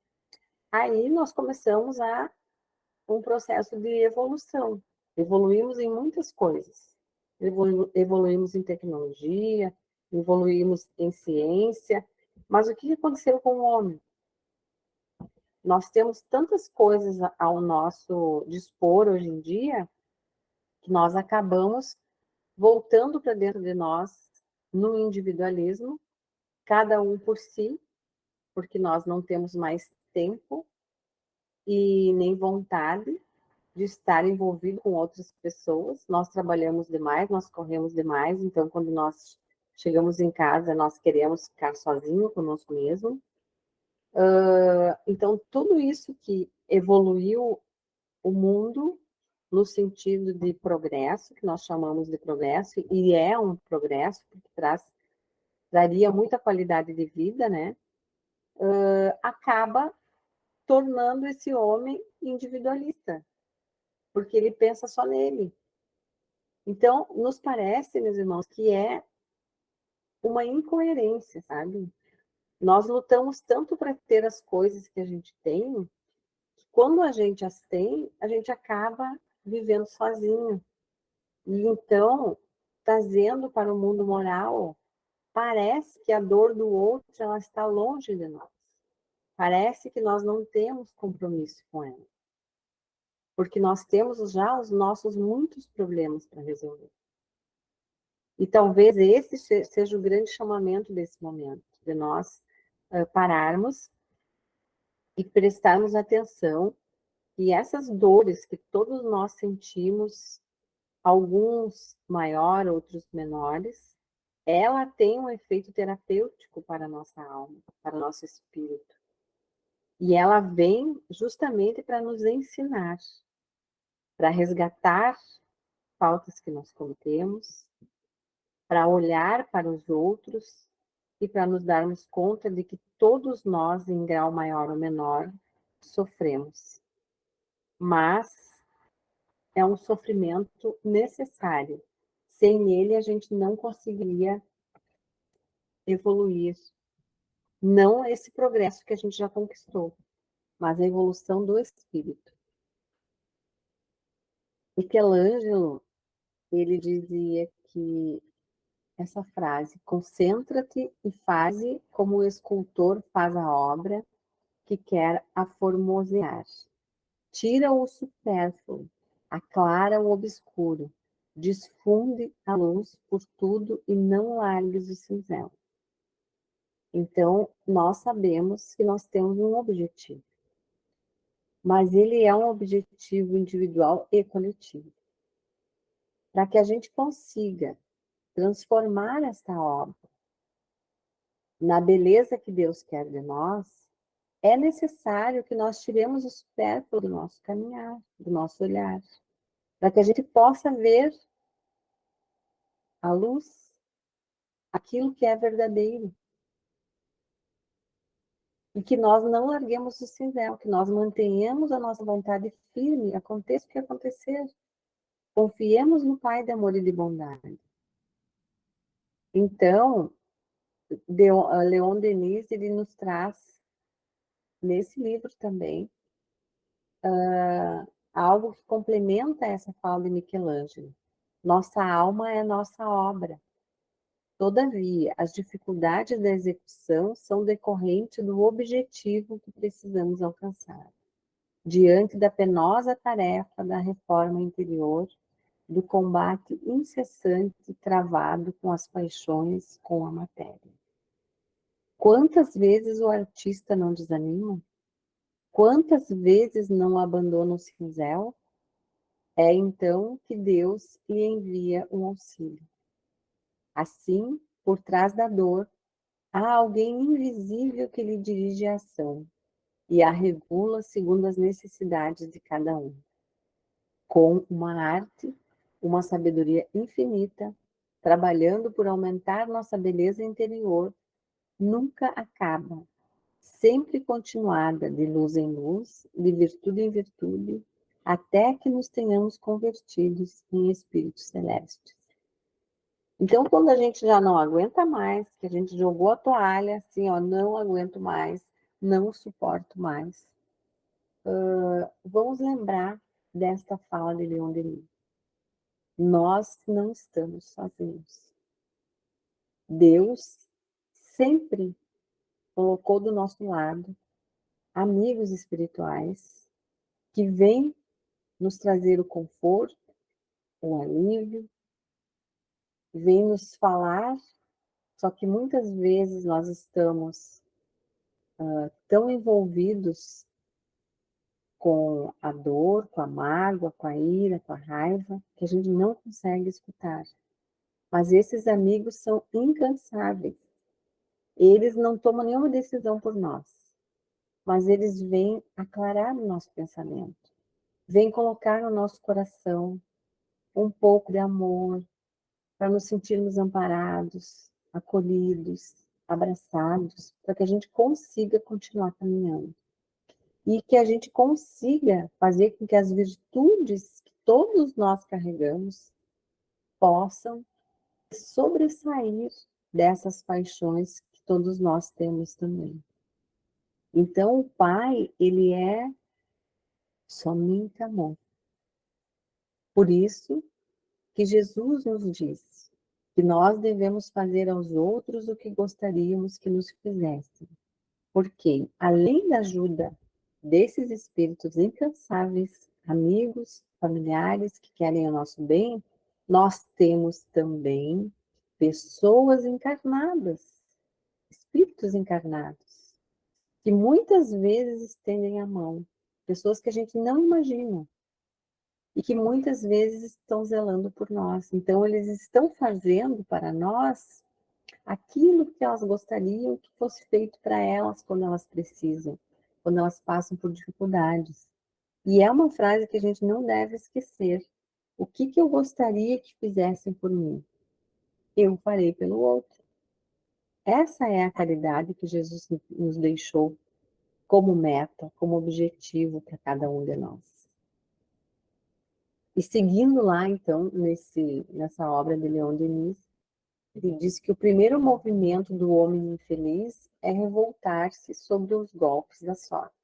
Aí nós começamos a um processo de evolução. Evoluímos em muitas coisas. Evoluímos em tecnologia, evoluímos em ciência, mas o que aconteceu com o homem? Nós temos tantas coisas ao nosso dispor hoje em dia que nós acabamos voltando para dentro de nós no individualismo, cada um por si, porque nós não temos mais tempo e nem vontade de estar envolvido com outras pessoas. Nós trabalhamos demais, nós corremos demais, então quando nós chegamos em casa, nós queremos ficar sozinho conosco mesmo. Então, tudo isso que evoluiu o mundo no sentido de progresso, que nós chamamos de progresso, e é um progresso, porque traria muita qualidade de vida, né? Acaba tornando esse homem individualista, porque ele pensa só nele. Então, nos parece, meus irmãos, que é uma incoerência, sabe? Nós lutamos tanto para ter as coisas que a gente tem, que quando a gente as tem, a gente acaba vivendo sozinho. E então, trazendo para o mundo moral, parece que a dor do outro ela está longe de nós. Parece que nós não temos compromisso com ela. Porque nós temos já os nossos muitos problemas para resolver. E talvez esse seja o grande chamamento desse momento, de nós pararmos e prestarmos atenção e essas dores que todos nós sentimos, alguns maior, outros menores, ela tem um efeito terapêutico para a nossa alma, para o nosso espírito. E ela vem justamente para nos ensinar, para resgatar faltas que nós cometemos, para olhar para os outros e para nos darmos conta de que todos nós, em grau maior ou menor, sofremos. Mas é um sofrimento necessário. Sem ele, a gente não conseguiria evoluir. Não esse progresso que a gente já conquistou, mas a evolução do espírito. Michelangelo, ele dizia que essa frase, concentra-te e faze como o escultor faz a obra que quer aformosear. Tira o supérfluo, aclara o obscuro, desfunde a luz por tudo e não largues o cinzel. Então, nós sabemos que nós temos um objetivo, mas ele é um objetivo individual e coletivo. Para que a gente consiga transformar esta obra na beleza que Deus quer de nós, é necessário que nós tiremos o supérfluo do nosso caminhar, do nosso olhar, para que a gente possa ver a luz, aquilo que é verdadeiro. E que nós não larguemos o cinzel, que nós mantenhamos a nossa vontade firme, aconteça o que acontecer. Confiemos no Pai de amor e de bondade. Então, Leon Denis, ele nos traz, nesse livro também, algo que complementa essa fala de Michelangelo. Nossa alma é nossa obra. Todavia, as dificuldades da execução são decorrentes do objetivo que precisamos alcançar. Diante da penosa tarefa da reforma interior, do combate incessante travado com as paixões, com a matéria. Quantas vezes o artista não desanima? Quantas vezes não abandona o cinzel? É então que Deus lhe envia um auxílio. Assim, por trás da dor, há alguém invisível que lhe dirige a ação e a regula segundo as necessidades de cada um. Com uma arte, uma sabedoria infinita, trabalhando por aumentar nossa beleza interior, nunca acaba, sempre continuada de luz em luz, de virtude em virtude, até que nos tenhamos convertidos em espíritos celestes. Então, quando a gente já não aguenta mais, que a gente jogou a toalha, assim, ó, não aguento mais, não suporto mais, vamos lembrar desta fala de Leon Denis. Nós não estamos sozinhos. Deus sempre colocou do nosso lado amigos espirituais que vêm nos trazer o conforto, o alívio, vêm nos falar, só que muitas vezes nós estamos tão envolvidos com a dor, com a mágoa, com a ira, com a raiva, que a gente não consegue escutar. Mas esses amigos são incansáveis. Eles não tomam nenhuma decisão por nós, mas eles vêm aclarar o nosso pensamento, vêm colocar no nosso coração um pouco de amor, para nos sentirmos amparados, acolhidos, abraçados, para que a gente consiga continuar caminhando. E que a gente consiga fazer com que as virtudes que todos nós carregamos possam sobressair dessas paixões que todos nós temos também. Então, o Pai, ele é somente amor. Por isso que Jesus nos diz que nós devemos fazer aos outros o que gostaríamos que nos fizessem. Porque, além da ajuda desses espíritos incansáveis, amigos, familiares que querem o nosso bem, nós temos também pessoas encarnadas, espíritos encarnados, que muitas vezes estendem a mão, pessoas que a gente não imagina e que muitas vezes estão zelando por nós. Então, eles estão fazendo para nós aquilo que elas gostariam que fosse feito para elas quando elas precisam, quando elas passam por dificuldades. E é uma frase que a gente não deve esquecer. O que eu gostaria que fizessem por mim? Eu farei pelo outro. Essa é a caridade que Jesus nos deixou como meta, como objetivo para cada um de nós. E seguindo lá, então, nessa obra de Leon Denis, ele diz que o primeiro movimento do homem infeliz é revoltar-se sobre os golpes da sorte.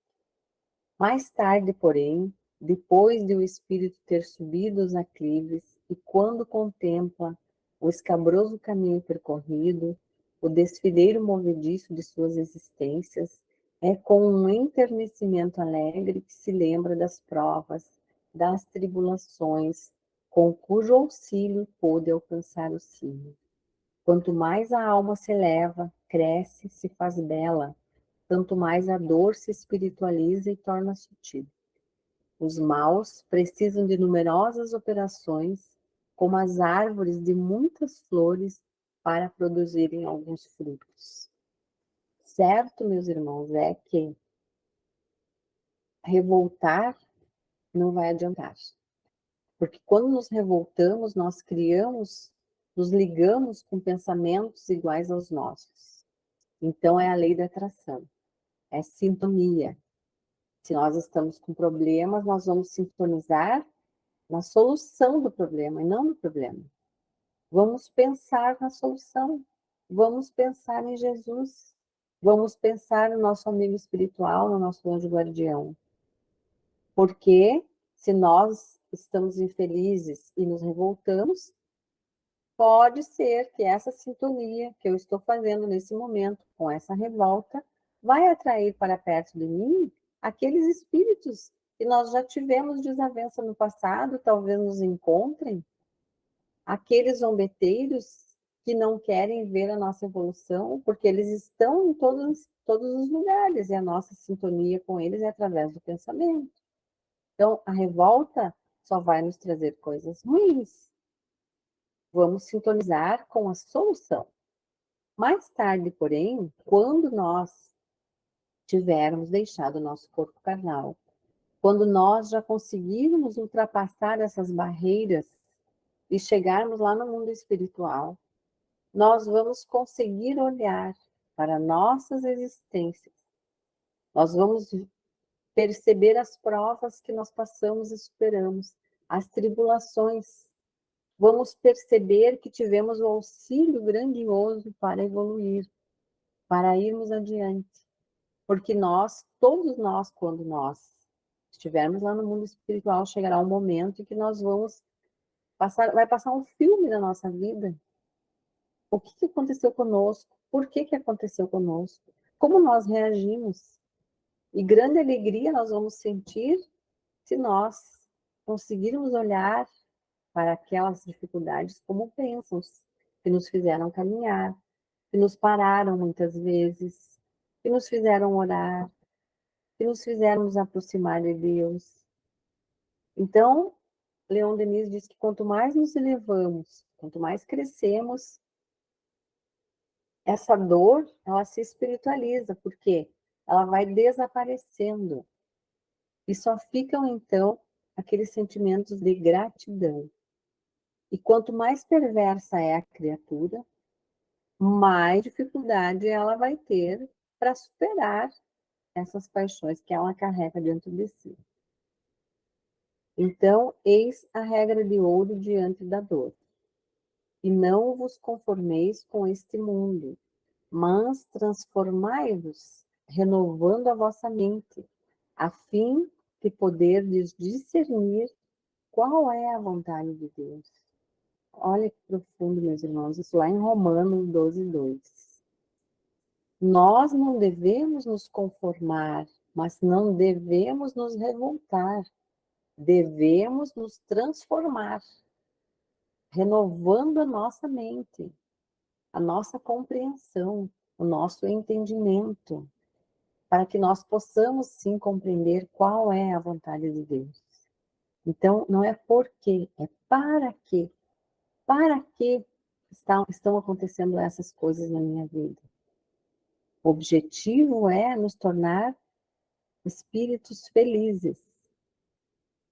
Mais tarde, porém, depois de o espírito ter subido os aclives e quando contempla o escabroso caminho percorrido, o desfileiro movediço de suas existências, é com um enternecimento alegre que se lembra das provas, das tribulações, com cujo auxílio pôde alcançar o cimo. Quanto mais a alma se eleva, cresce, se faz bela, tanto mais a dor se espiritualiza e torna sutil. Os maus precisam de numerosas operações, como as árvores de muitas flores, para produzirem alguns frutos. Certo, meus irmãos, é que revoltar não vai adiantar. Porque quando nos revoltamos, nós criamos, nos ligamos com pensamentos iguais aos nossos. Então, é a lei da atração, é sintonia. Se nós estamos com problemas, nós vamos sintonizar na solução do problema e não no problema. Vamos pensar na solução, vamos pensar em Jesus, vamos pensar no nosso amigo espiritual, no nosso anjo guardião. Porque se nós estamos infelizes e nos revoltamos, pode ser que essa sintonia que eu estou fazendo nesse momento, com essa revolta, vai atrair para perto de mim aqueles espíritos que nós já tivemos desavença no passado, talvez nos encontrem, aqueles zombeteiros que não querem ver a nossa evolução, porque eles estão em todos os lugares, e a nossa sintonia com eles é através do pensamento. Então, a revolta só vai nos trazer coisas ruins. Vamos sintonizar com a solução. Mais tarde, porém, quando nós tivermos deixado o nosso corpo carnal, quando nós já conseguirmos ultrapassar essas barreiras e chegarmos lá no mundo espiritual, nós vamos conseguir olhar para nossas existências. Nós vamos perceber as provas que nós passamos e superamos, as tribulações. Vamos perceber que tivemos o auxílio grandioso para evoluir, para irmos adiante. Porque nós, todos nós, quando nós estivermos lá no mundo espiritual, chegará um momento em que nós vamos vai passar um filme na nossa vida. O que aconteceu conosco? Por que aconteceu conosco? Como nós reagimos? E grande alegria nós vamos sentir se nós conseguirmos olhar para aquelas dificuldades como bênçãos que nos fizeram caminhar, que nos pararam muitas vezes, que nos fizeram orar, que nos fizeram nos aproximar de Deus. Então, Leon Denis diz que quanto mais nos elevamos, quanto mais crescemos, essa dor, ela se espiritualiza, porque ela vai desaparecendo. E só ficam, então, aqueles sentimentos de gratidão. E quanto mais perversa é a criatura, mais dificuldade ela vai ter para superar essas paixões que ela carrega dentro de si. Então, eis a regra de ouro diante da dor. E não vos conformeis com este mundo, mas transformai-vos, renovando a vossa mente, a fim de poderdes discernir qual é a vontade de Deus. Olha que profundo, meus irmãos, isso lá em Romanos 12, 2. Nós não devemos nos conformar, mas não devemos nos revoltar. Devemos nos transformar, renovando a nossa mente, a nossa compreensão, o nosso entendimento, para que nós possamos sim compreender qual é a vontade de Deus. Então, não é por quê, é para quê. Para que estão acontecendo essas coisas na minha vida? O objetivo é nos tornar espíritos felizes.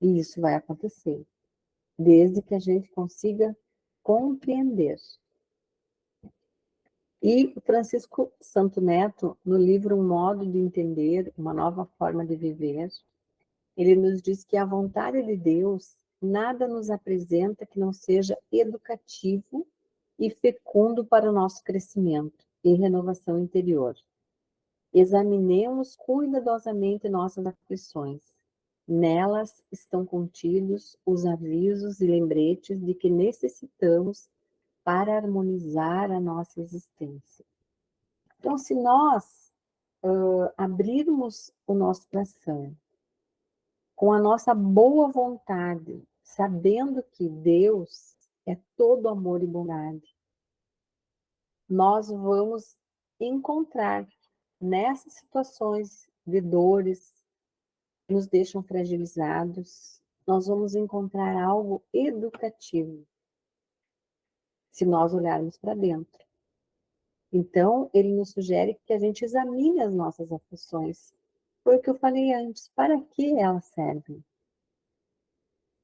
E isso vai acontecer, desde que a gente consiga compreender. E o Francisco Santo Neto, no livro Um Modo de Entender, Uma Nova Forma de Viver, ele nos diz que a vontade de Deus nada nos apresenta que não seja educativo e fecundo para o nosso crescimento e renovação interior. Examinemos cuidadosamente nossas aflições. Nelas estão contidos os avisos e lembretes de que necessitamos para harmonizar a nossa existência. Então, se nós abrirmos o nosso coração com a nossa boa vontade, sabendo que Deus é todo amor e bondade, nós vamos encontrar nessas situações de dores que nos deixam fragilizados, nós vamos encontrar algo educativo, se nós olharmos para dentro. Então, ele nos sugere que a gente examine as nossas aflições. Foi o que eu falei antes, para que elas servem?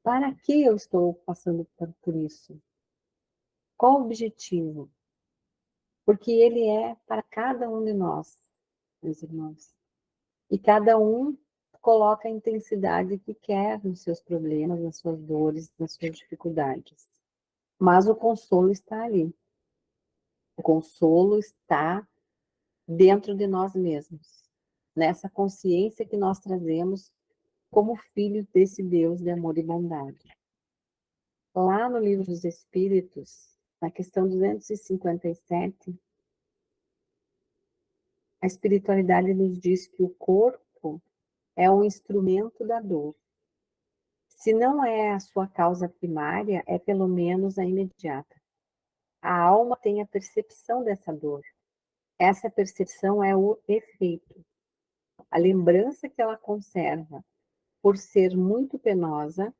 Para que eu estou passando por isso? Qual o objetivo? Porque ele é para cada um de nós, meus irmãos. E cada um coloca a intensidade que quer nos seus problemas, nas suas dores, nas suas dificuldades. Mas o consolo está ali. O consolo está dentro de nós mesmos, nessa consciência que nós trazemos como filhos desse Deus de amor e bondade. Lá no Livro dos Espíritos, na questão 257, a espiritualidade nos diz que o corpo é um instrumento da dor. Se não é a sua causa primária, é pelo menos a imediata. A alma tem a percepção dessa dor. Essa percepção é o efeito. A lembrança que ela conserva, por ser muito penosa,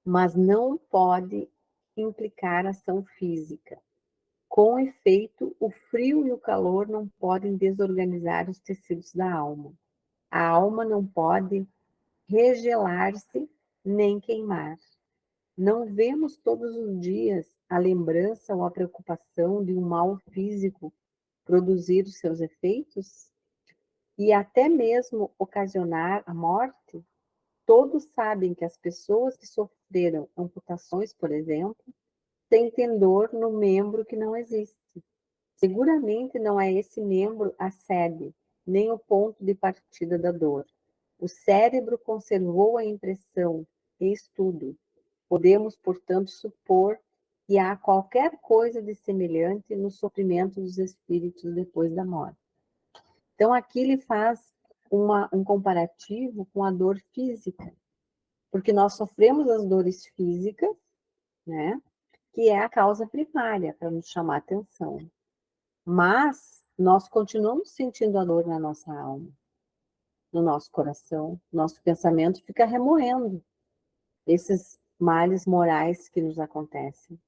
mas não pode implicar ação física. Com efeito, o frio e o calor não podem desorganizar os tecidos da alma. A alma não pode regelar-se nem queimar. Não vemos todos os dias a lembrança ou a preocupação de um mal físico produzir os seus efeitos e até mesmo ocasionar a morte? Todos sabem que as pessoas que sofreram amputações, por exemplo, sentem dor no membro que não existe. Seguramente não é esse membro a sede, nem o ponto de partida da dor. O cérebro conservou a impressão e estudo. Podemos, portanto, supor que há qualquer coisa de semelhante no sofrimento dos espíritos depois da morte. Então, aqui ele faz um comparativo com a dor física, porque nós sofremos as dores físicas, né, que é a causa primária para nos chamar a atenção. Mas nós continuamos sentindo a dor na nossa alma, no nosso coração, nosso pensamento fica remoendo esses males morais que nos acontecem.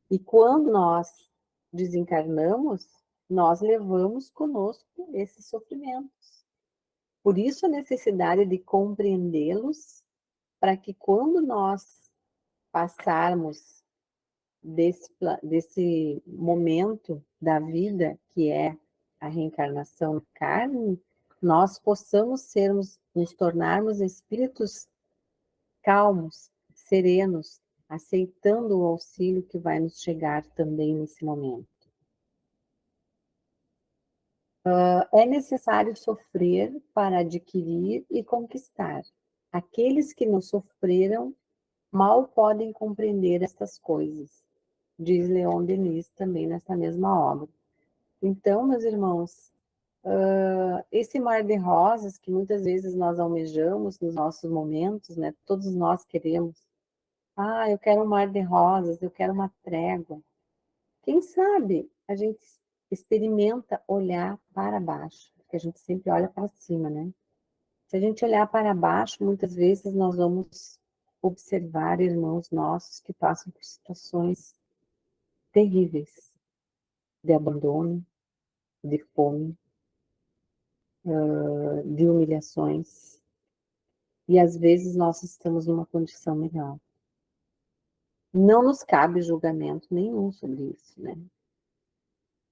E quando nós desencarnamos, nós levamos conosco esses sofrimentos. Por isso a necessidade de compreendê-los, para que quando nós passarmos desse momento da vida, que é a reencarnação na carne, nós possamos nos tornarmos espíritos calmos, serenos, aceitando o auxílio que vai nos chegar também nesse momento. É necessário sofrer para adquirir e conquistar. Aqueles que não sofreram mal podem compreender estas coisas, diz Leon Denis também nessa mesma obra. Então, meus irmãos, esse mar de rosas que muitas vezes nós almejamos nos nossos momentos, né? Todos nós queremos. Ah, eu quero um mar de rosas, eu quero uma trégua. Quem sabe a gente experimenta olhar para baixo, porque a gente sempre olha para cima, né? Se a gente olhar para baixo, muitas vezes nós vamos observar irmãos nossos que passam por situações terríveis de abandono, de fome, de humilhações. E às vezes nós estamos numa condição melhor. Não nos cabe julgamento nenhum sobre isso, né?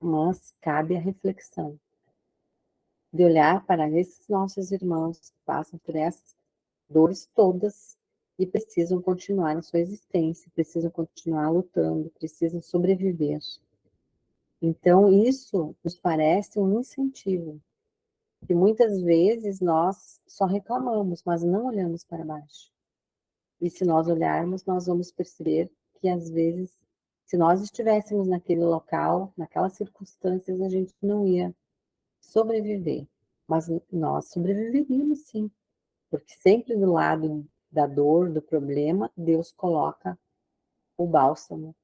Mas cabe a reflexão de olhar para esses nossos irmãos que passam por essas dores todas e precisam continuar a sua existência, precisam continuar lutando, precisam sobreviver. Então, isso nos parece um incentivo, que muitas vezes nós só reclamamos, mas não olhamos para baixo. E se nós olharmos, nós vamos perceber que, às vezes, se nós estivéssemos naquele local, naquelas circunstâncias, a gente não ia sobreviver. Mas nós sobreviveríamos sim, porque sempre do lado da dor, do problema, Deus coloca o bálsamo,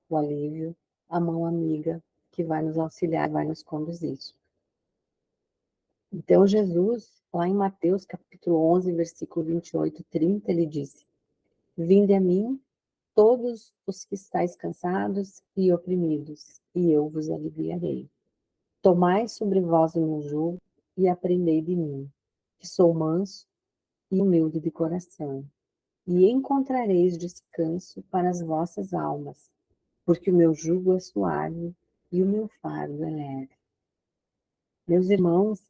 o alívio, a mão amiga que vai nos auxiliar, vai nos conduzir. Então Jesus, lá em Mateus capítulo 11, versículo 28 e 30, ele disse: Vinde a mim, todos os que estáis cansados e oprimidos, e eu vos aliviarei. Tomai sobre vós o meu jugo e aprendei de mim, que sou manso e humilde de coração, e encontrareis descanso para as vossas almas, porque o meu jugo é suave e o meu fardo é leve. Meus irmãos,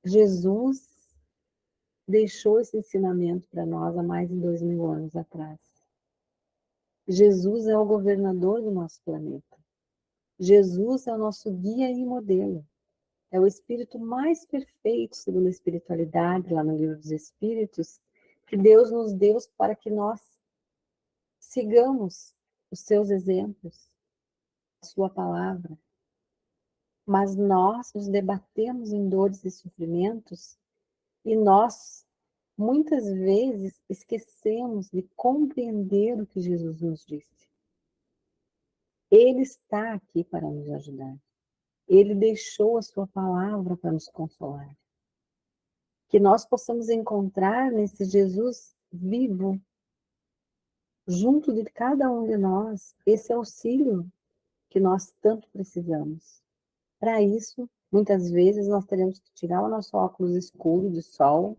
Jesus deixou esse ensinamento para nós há mais de 2000 anos atrás. Jesus é o governador do nosso planeta. Jesus é o nosso guia e modelo. É o espírito mais perfeito, segundo a espiritualidade, lá no Livro dos Espíritos, que Deus nos deu para que nós sigamos os seus exemplos, a sua palavra. Mas nós nos debatemos em dores e sofrimentos e nós, muitas vezes, esquecemos de compreender o que Jesus nos disse. Ele está aqui para nos ajudar. Ele deixou a sua palavra para nos consolar. Que nós possamos encontrar nesse Jesus vivo, junto de cada um de nós, esse auxílio que nós tanto precisamos. Para isso, muitas vezes nós teremos que tirar o nosso óculos escuro de sol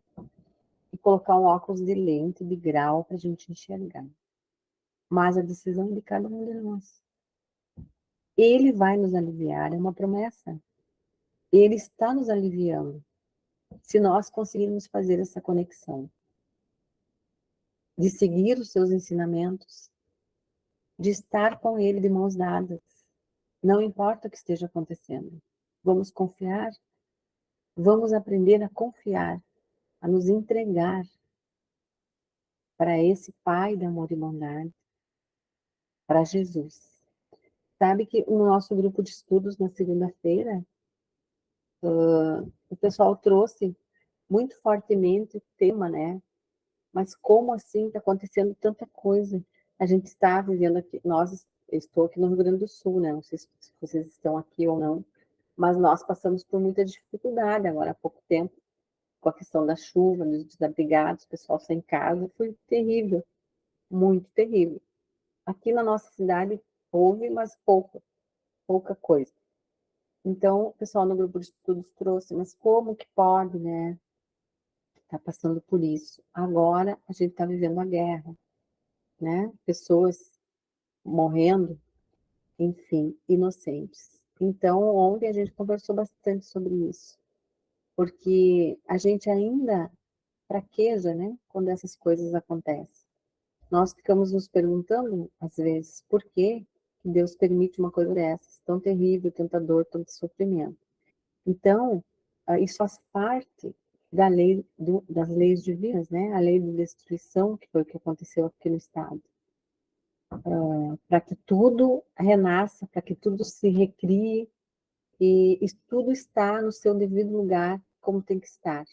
e colocar um óculos de lente, de grau, para a gente enxergar. Mas a decisão é de cada um de nós. Ele vai nos aliviar, é uma promessa. Ele está nos aliviando, se nós conseguirmos fazer essa conexão. De seguir os seus ensinamentos, de estar com ele de mãos dadas. Não importa o que esteja acontecendo. Vamos confiar, vamos aprender a confiar, a nos entregar para esse Pai de amor e bondade, para Jesus. Sabe que no nosso grupo de estudos, na segunda-feira, o pessoal trouxe muito fortemente o tema, né? Mas como assim está acontecendo tanta coisa? A gente está vivendo aqui, estou aqui no Rio Grande do Sul, né? Não sei se vocês estão aqui ou não, mas nós passamos por muita dificuldade agora há pouco tempo, com a questão da chuva, dos desabrigados, o pessoal sem casa, foi terrível, muito terrível. Aqui na nossa cidade houve, mas pouca coisa. Então, o pessoal no grupo de estudos trouxe, mas como que pode, né? Está passando por isso. Agora a gente está vivendo a guerra, né? Pessoas morrendo, enfim, inocentes. Então, ontem a gente conversou bastante sobre isso, porque a gente ainda fraqueja, né? Quando essas coisas acontecem. Nós ficamos nos perguntando, às vezes, por que Deus permite uma coisa dessas, tão terrível, tanta dor, tanto sofrimento. Então, isso faz parte da lei das leis divinas, né? A lei de destruição, que foi o que aconteceu aqui no estado. Para que tudo renasça, para que tudo se recrie, e tudo está no seu devido lugar, como tem que estar.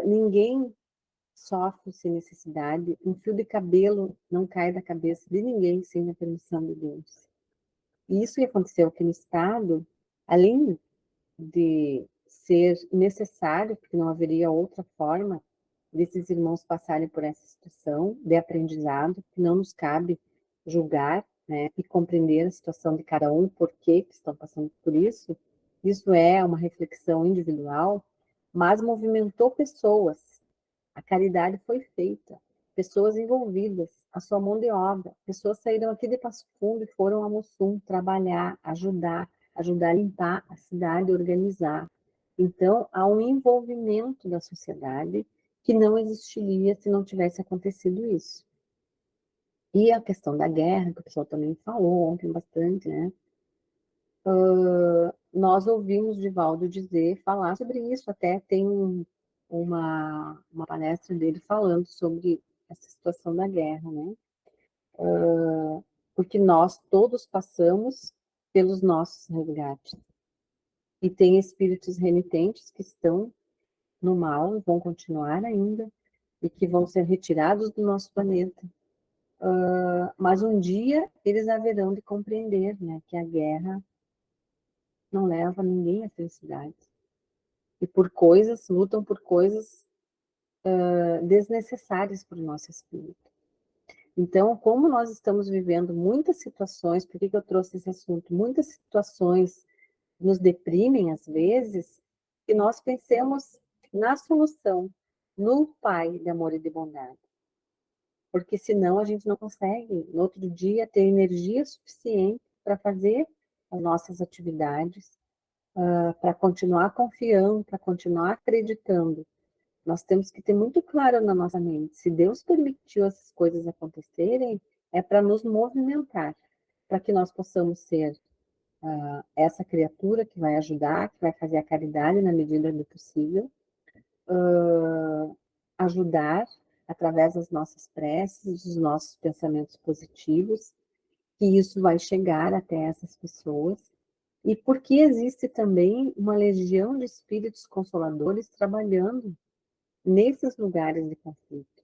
Ninguém sofre sem necessidade, um fio de cabelo não cai da cabeça de ninguém sem a permissão de Deus. E isso que aconteceu aqui no estado, além de ser necessário, porque não haveria outra forma desses irmãos passarem por essa situação de aprendizado, que não nos cabe julgar, né, e compreender a situação de cada um, por que estão passando por isso. Isso é uma reflexão individual, mas movimentou pessoas. A caridade foi feita, pessoas envolvidas, a sua mão de obra, pessoas saíram aqui de Passo Fundo e foram a Mussum trabalhar, ajudar a limpar a cidade, organizar. Então, há um envolvimento da sociedade que não existiria se não tivesse acontecido isso. E a questão da guerra, que o pessoal também falou ontem bastante, né? Nós ouvimos Divaldo falar sobre isso, até tem uma palestra dele falando sobre essa situação da guerra, né? Porque nós todos passamos pelos nossos resgates. E tem espíritos renitentes que estão no mal, e vão continuar ainda, e que vão ser retirados do nosso planeta. Mas um dia eles haverão de compreender, né, que a guerra não leva ninguém à felicidade. E lutam por coisas desnecessárias para o nosso espírito. Então, como nós estamos vivendo muitas situações, por que eu trouxe esse assunto? Muitas situações nos deprimem às vezes, que nós pensemos na solução, no Pai de amor e de bondade. Porque senão a gente não consegue, no outro dia, ter energia suficiente para fazer as nossas atividades, para continuar confiando, para continuar acreditando. Nós temos que ter muito claro na nossa mente, se Deus permitiu essas coisas acontecerem, é para nos movimentar, para que nós possamos ser essa criatura que vai ajudar, que vai fazer a caridade na medida do possível, ajudar através das nossas preces, dos nossos pensamentos positivos, que isso vai chegar até essas pessoas, e porque existe também uma legião de espíritos consoladores trabalhando nesses lugares de conflito.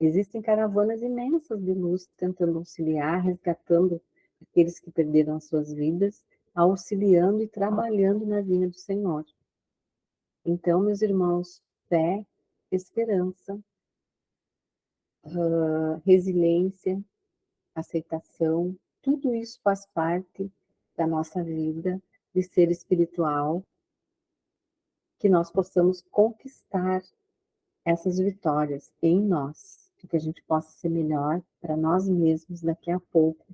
Existem caravanas imensas de luz tentando auxiliar, resgatando aqueles que perderam as suas vidas, auxiliando e trabalhando na vinha do Senhor. Então, meus irmãos, fé, esperança, resiliência, aceitação, tudo isso faz parte da nossa vida de ser espiritual, que nós possamos conquistar essas vitórias em nós, para que a gente possa ser melhor para nós mesmos daqui a pouco,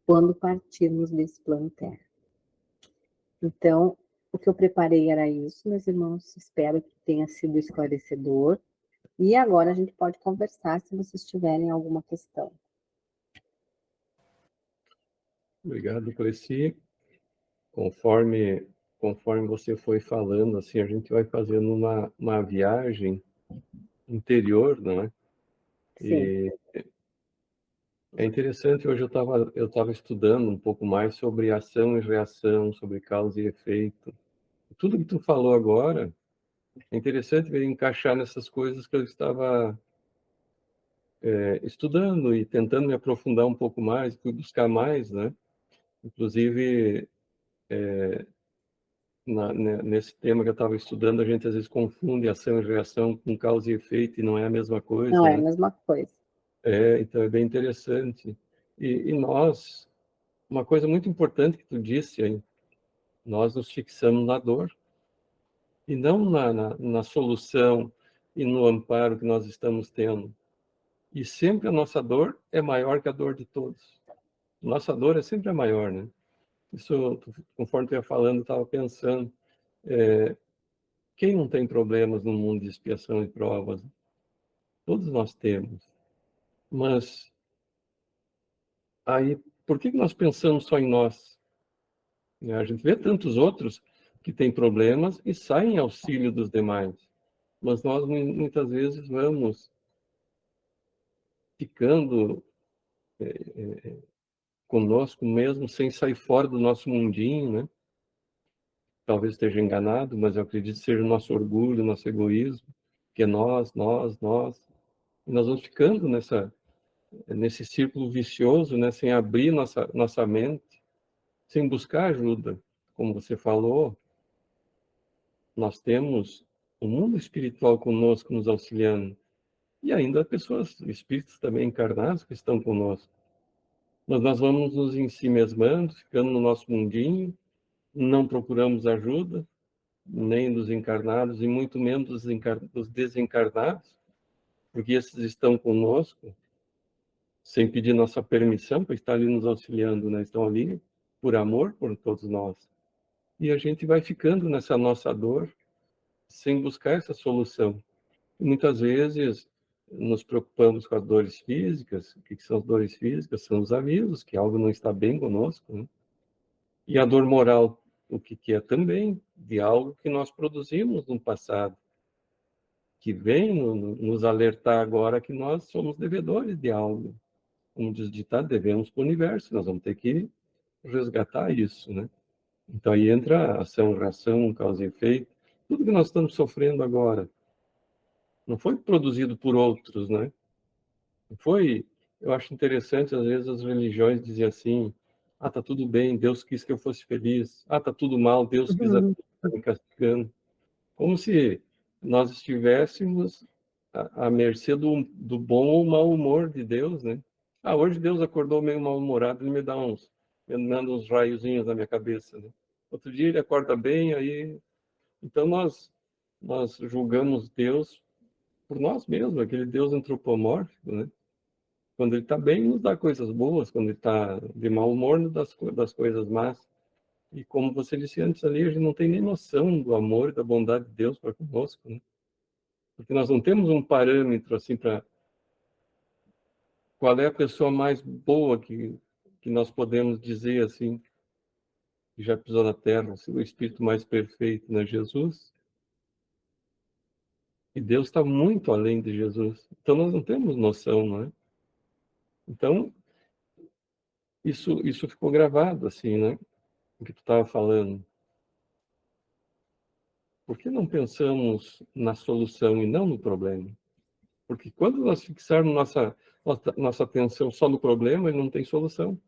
quando partirmos desse plano Terra. Então, o que eu preparei era isso, meus irmãos, espero que tenha sido esclarecedor. E agora a gente pode conversar se vocês tiverem alguma questão. Obrigado, Cleci. Conforme você foi falando, assim, a gente vai fazendo uma viagem interior, não é? Sim. E é interessante, hoje eu tava estudando um pouco mais sobre ação e reação, sobre causa e efeito. Tudo que tu falou agora, é interessante ver encaixar nessas coisas que eu estava estudando e tentando me aprofundar um pouco mais, fui buscar mais, né? Inclusive, nesse tema que eu estava estudando, a gente às vezes confunde ação e reação com causa e efeito, e não é a mesma Não coisa, é a né? mesma coisa. Então é bem interessante. E nós, uma coisa muito importante que tu disse aí, nós nos fixamos na dor, e não na solução e no amparo que nós estamos tendo. E sempre a nossa dor é maior que a dor de todos. Nossa dor é sempre a maior, né? Isso, conforme tu ia falando, eu estava pensando, quem não tem problemas no mundo de expiação e provas? Todos nós temos. Mas aí, por que nós pensamos só em nós? A gente vê tantos outros que têm problemas e saem em auxílio dos demais. Mas nós muitas vezes vamos ficando conosco mesmo, sem sair fora do nosso mundinho, né? Talvez esteja enganado, mas eu acredito que seja o nosso orgulho, o nosso egoísmo, que é nós, nós, nós. E nós vamos ficando nesse círculo vicioso, né? Sem abrir nossa mente, sem buscar ajuda. Como você falou, nós temos o mundo espiritual conosco, nos auxiliando. E ainda pessoas, espíritos também encarnados que estão conosco. Mas nós vamos nos ensimesmando, ficando no nosso mundinho, não procuramos ajuda, nem dos encarnados, e muito menos dos desencarnados, porque esses estão conosco, sem pedir nossa permissão, para estar ali nos auxiliando, né? Estão ali por amor por todos nós. E a gente vai ficando nessa nossa dor, sem buscar essa solução. E muitas vezes nos preocupamos com as dores físicas. O que são as dores físicas? São os avisos que algo não está bem conosco, né? E a dor moral, o que é também de algo que nós produzimos no passado, que vem nos alertar agora que nós somos devedores de algo. Como diz o ditado, devemos para o universo, nós vamos ter que resgatar isso, né? Então aí entra a ação, reação, causa e efeito. Tudo que nós estamos sofrendo agora não foi produzido por outros, né? Não foi. Eu acho interessante, às vezes, as religiões diziam assim: ah, tá tudo bem, Deus quis que eu fosse feliz. Ah, tá tudo mal, Deus quis Uhum. tá me castigando. Como se nós estivéssemos à mercê do bom ou mau humor de Deus, né? Ah, hoje Deus acordou meio mal-humorado, ele me manda uns raiozinhos na minha cabeça, né? Outro dia ele acorda bem, aí... Então nós julgamos Deus por nós mesmos, aquele Deus antropomórfico, né? Quando ele está bem, nos dá coisas boas, quando ele está de mau humor, nos dá das coisas más. E como você disse antes ali, a gente não tem nem noção do amor e da bondade de Deus para conosco, né? Porque nós não temos um parâmetro assim para qual é a pessoa mais boa que nós podemos dizer assim, que já pisou na terra, assim, o espírito mais perfeito, né? Jesus. E Deus está muito além de Jesus. Então nós não temos noção, não é? Então isso ficou gravado assim, né? O que tu estava falando. Por que não pensamos na solução e não no problema? Porque quando nós fixarmos nossa atenção só no problema, ele não tem solução.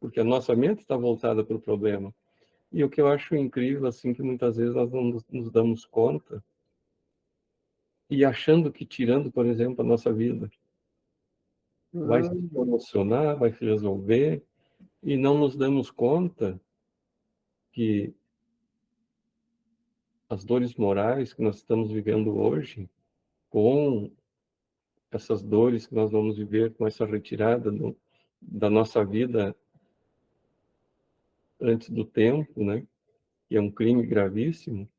porque a nossa mente está voltada para o problema. E o que eu acho incrível, assim, que muitas vezes nós não nos damos conta, e achando que tirando, por exemplo, a nossa vida, vai se solucionar, vai se resolver, e não nos damos conta que as dores morais que nós estamos vivendo hoje, com essas dores que nós vamos viver, com essa retirada da nossa vida antes do tempo, né, que é um crime gravíssimo,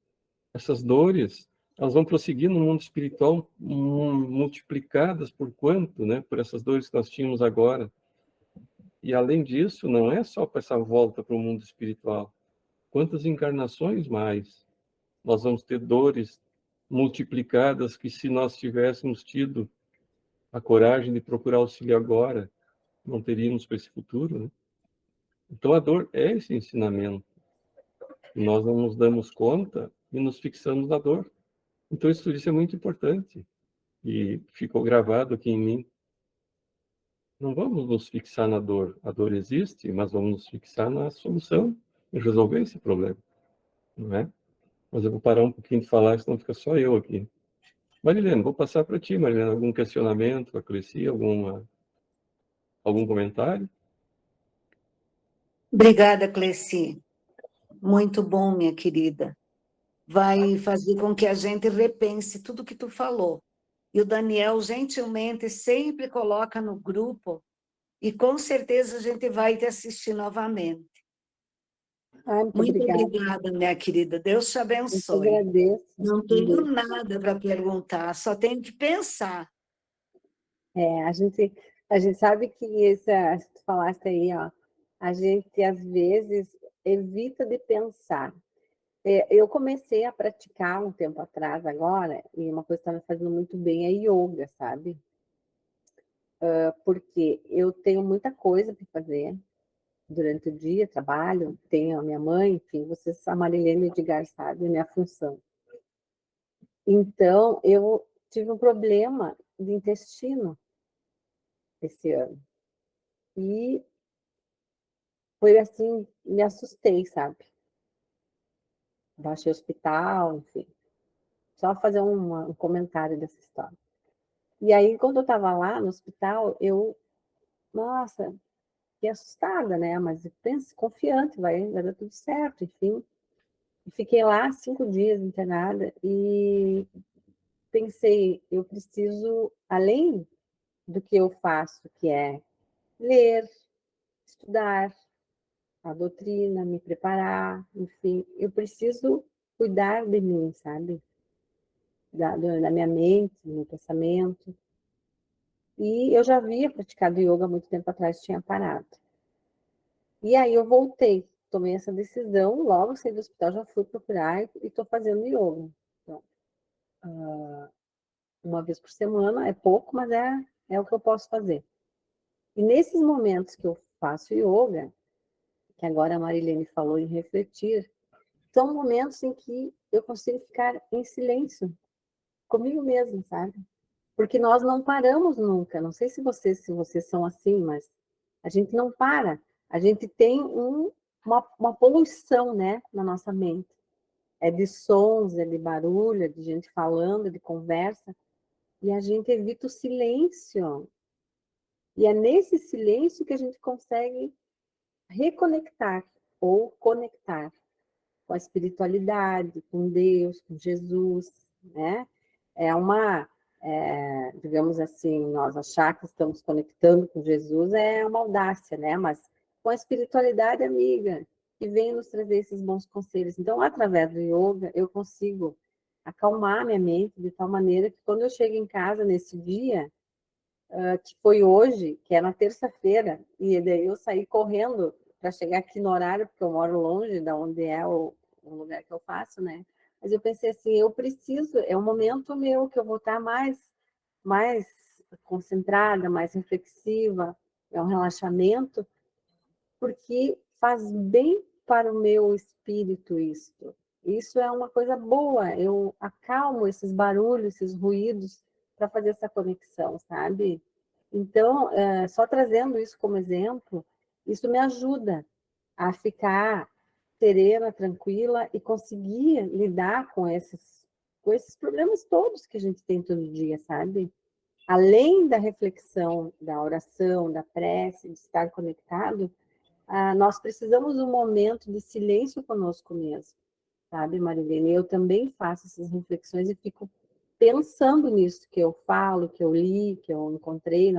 essas dores, elas vão prosseguir no mundo espiritual multiplicadas por quanto, né, por essas dores que nós tínhamos agora. E além disso, não é só para essa volta para o mundo espiritual. Quantas encarnações mais nós vamos ter dores multiplicadas que, se nós tivéssemos tido a coragem de procurar auxílio agora, não teríamos para esse futuro, né? Então a dor é esse ensinamento. Nós não nos damos conta e nos fixamos na dor. Então isso é muito importante e ficou gravado aqui em mim. Não vamos nos fixar na dor. A dor existe, mas vamos nos fixar na solução e resolver esse problema, não é? Mas eu vou parar um pouquinho de falar, senão fica só eu aqui. Marilene, vou passar para ti, Marilene, algum questionamento, Cleci, algum comentário? Obrigada, Cleci. Muito bom, minha querida. Vai fazer com que a gente repense tudo que tu falou. E o Daniel, gentilmente, sempre coloca no grupo e com certeza a gente vai te assistir novamente. Muito obrigada, minha querida. Deus te abençoe. Eu agradeço. Não tenho nada para perguntar, só tenho que pensar. A gente sabe que tu falaste aí, ó, a gente às vezes evita de pensar. Eu comecei a praticar um tempo atrás agora, e uma coisa que está me fazendo muito bem é yoga, sabe? Porque eu tenho muita coisa para fazer durante o dia, trabalho, tenho a minha mãe, enfim, vocês, a Marilene Edgar sabe a minha função. Então, eu tive um problema de intestino esse ano. E foi assim, me assustei, sabe? Baixei o hospital, enfim. Só fazer um comentário dessa história. E aí, quando eu estava lá no hospital, nossa, fiquei assustada, né? Mas pense, confiante, vai dar tudo certo, enfim. E fiquei lá 5 dias internada e pensei, eu preciso, além do que eu faço, que é ler, estudar a doutrina, me preparar, enfim, eu preciso cuidar de mim, sabe? Da minha mente, do meu pensamento. E eu já havia praticado yoga há muito tempo atrás, tinha parado. E aí eu voltei, tomei essa decisão, logo saí do hospital, já fui procurar e estou fazendo yoga. Então, uma vez por semana, é pouco, mas é o que eu posso fazer. E nesses momentos que eu faço yoga, que agora a Marilene falou em refletir, são momentos em que eu consigo ficar em silêncio comigo mesma, sabe? Porque nós não paramos nunca. Não sei se vocês são assim, mas a gente não para. A gente tem uma poluição, né, na nossa mente. É de sons, é de barulho, é de gente falando, é de conversa. E a gente evita o silêncio. E é nesse silêncio que a gente consegue reconectar ou conectar com a espiritualidade, com Deus, com Jesus, né? Digamos assim, nós achar que estamos conectando com Jesus é uma audácia, né? Mas com a espiritualidade amiga, que vem nos trazer esses bons conselhos. Então, através do yoga, eu consigo acalmar minha mente de tal maneira que quando eu chego em casa nesse dia, que foi hoje, que é na terça-feira, e daí eu saí correndo para chegar aqui no horário, porque eu moro longe da onde é o lugar que eu faço, né? Mas eu pensei assim, eu preciso, é um momento meu que eu vou estar mais concentrada, mais reflexiva, é um relaxamento, porque faz bem para o meu espírito isto. Isso é uma coisa boa, eu acalmo esses barulhos, esses ruídos, para fazer essa conexão, sabe? Então, só trazendo isso como exemplo, Isso me ajuda a ficar serena, tranquila e conseguir lidar com esses problemas todos que a gente tem todo dia, sabe? Além da reflexão, da oração, da prece, de estar conectado, nós precisamos de um momento de silêncio conosco mesmo, sabe, Marilene? Eu também faço essas reflexões e fico pensando nisso que eu falo, que eu li, que eu encontrei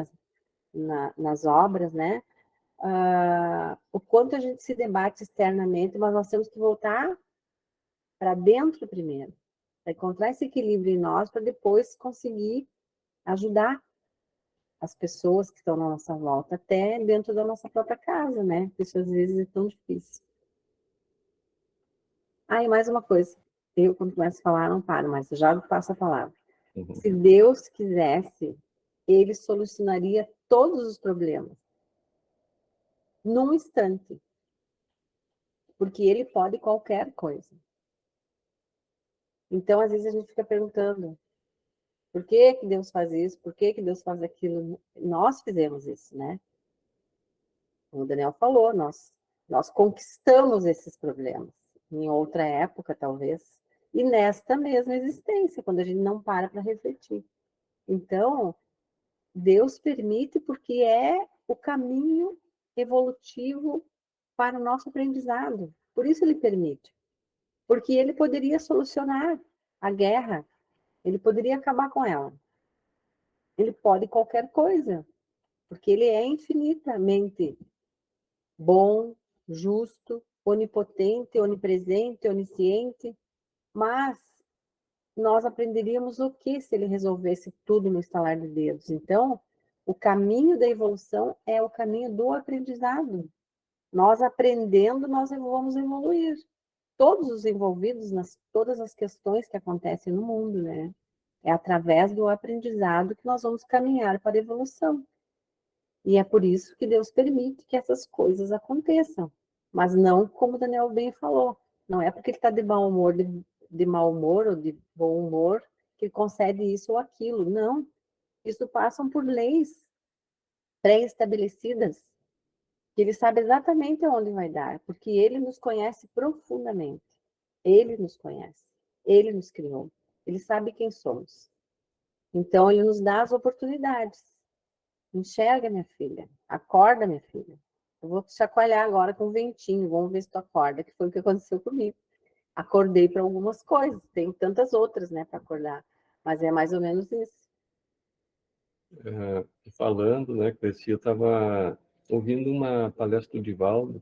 nas obras, né? O quanto a gente se debate externamente, mas nós temos que voltar para dentro primeiro, para encontrar esse equilíbrio em nós, para depois conseguir ajudar as pessoas que estão na nossa volta, até dentro da nossa própria casa, né? Isso às vezes é tão difícil. E mais uma coisa. Eu, quando começo a falar, não paro, mas já passo a palavra. Se Deus quisesse, Ele solucionaria todos os problemas. Num instante. Porque Ele pode qualquer coisa. Então, às vezes, a gente fica perguntando, por que que Deus faz isso? Por que que Deus faz aquilo? Nós fizemos isso, né? Como o Daniel falou, nós conquistamos esses problemas. Em outra época, talvez. E nesta mesma existência, quando a gente não para refletir. Então, Deus permite porque é o caminho evolutivo para o nosso aprendizado. Por isso ele permite. Porque ele poderia solucionar a guerra, ele poderia acabar com ela. Ele pode qualquer coisa, porque ele é infinitamente bom, justo, onipotente, onipresente, onisciente, mas nós aprenderíamos o que se ele resolvesse tudo no estalar de dedos? Então, o caminho da evolução é o caminho do aprendizado. Nós aprendendo, nós vamos evoluir. Todos os envolvidos nas todas as questões que acontecem no mundo, né? É através do aprendizado que nós vamos caminhar para a evolução. E é por isso que Deus permite que essas coisas aconteçam. Mas não como o Daniel bem falou. Não é porque ele está de mau humor, de mau humor ou de bom humor que ele concede isso ou aquilo. Não. Isso passam por leis pré-estabelecidas, que ele sabe exatamente aonde vai dar, porque ele nos conhece profundamente. Ele nos conhece. Ele nos criou. Ele sabe quem somos. Então, ele nos dá as oportunidades. Enxerga, minha filha. Acorda, minha filha. Eu vou te chacoalhar agora com ventinho. Vamos ver se tu acorda, que foi o que aconteceu comigo. Acordei para algumas coisas. Tem tantas outras, né, para acordar. Mas é mais ou menos isso. Falando, né, Cresci, eu estava ouvindo uma palestra do Divaldo,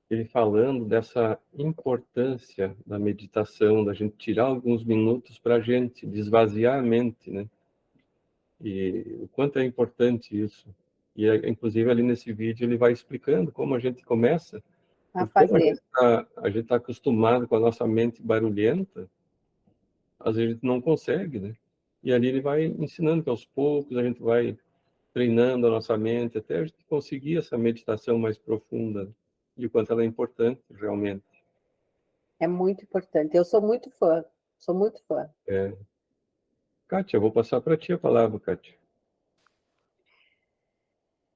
ele falando dessa importância da meditação, da gente tirar alguns minutos para a gente desvaziar a mente, né? E o quanto é importante isso. E, inclusive, ali nesse vídeo, ele vai explicando como a gente começa, A como fazer. a gente tá acostumado com a nossa mente barulhenta, às vezes a gente não consegue, né? E ali ele vai ensinando que aos poucos a gente vai treinando a nossa mente até a gente conseguir essa meditação mais profunda, de quanto ela é importante realmente. É muito importante. Eu sou muito fã. Sou muito fã. Kátia, eu vou passar para ti a palavra, Kátia.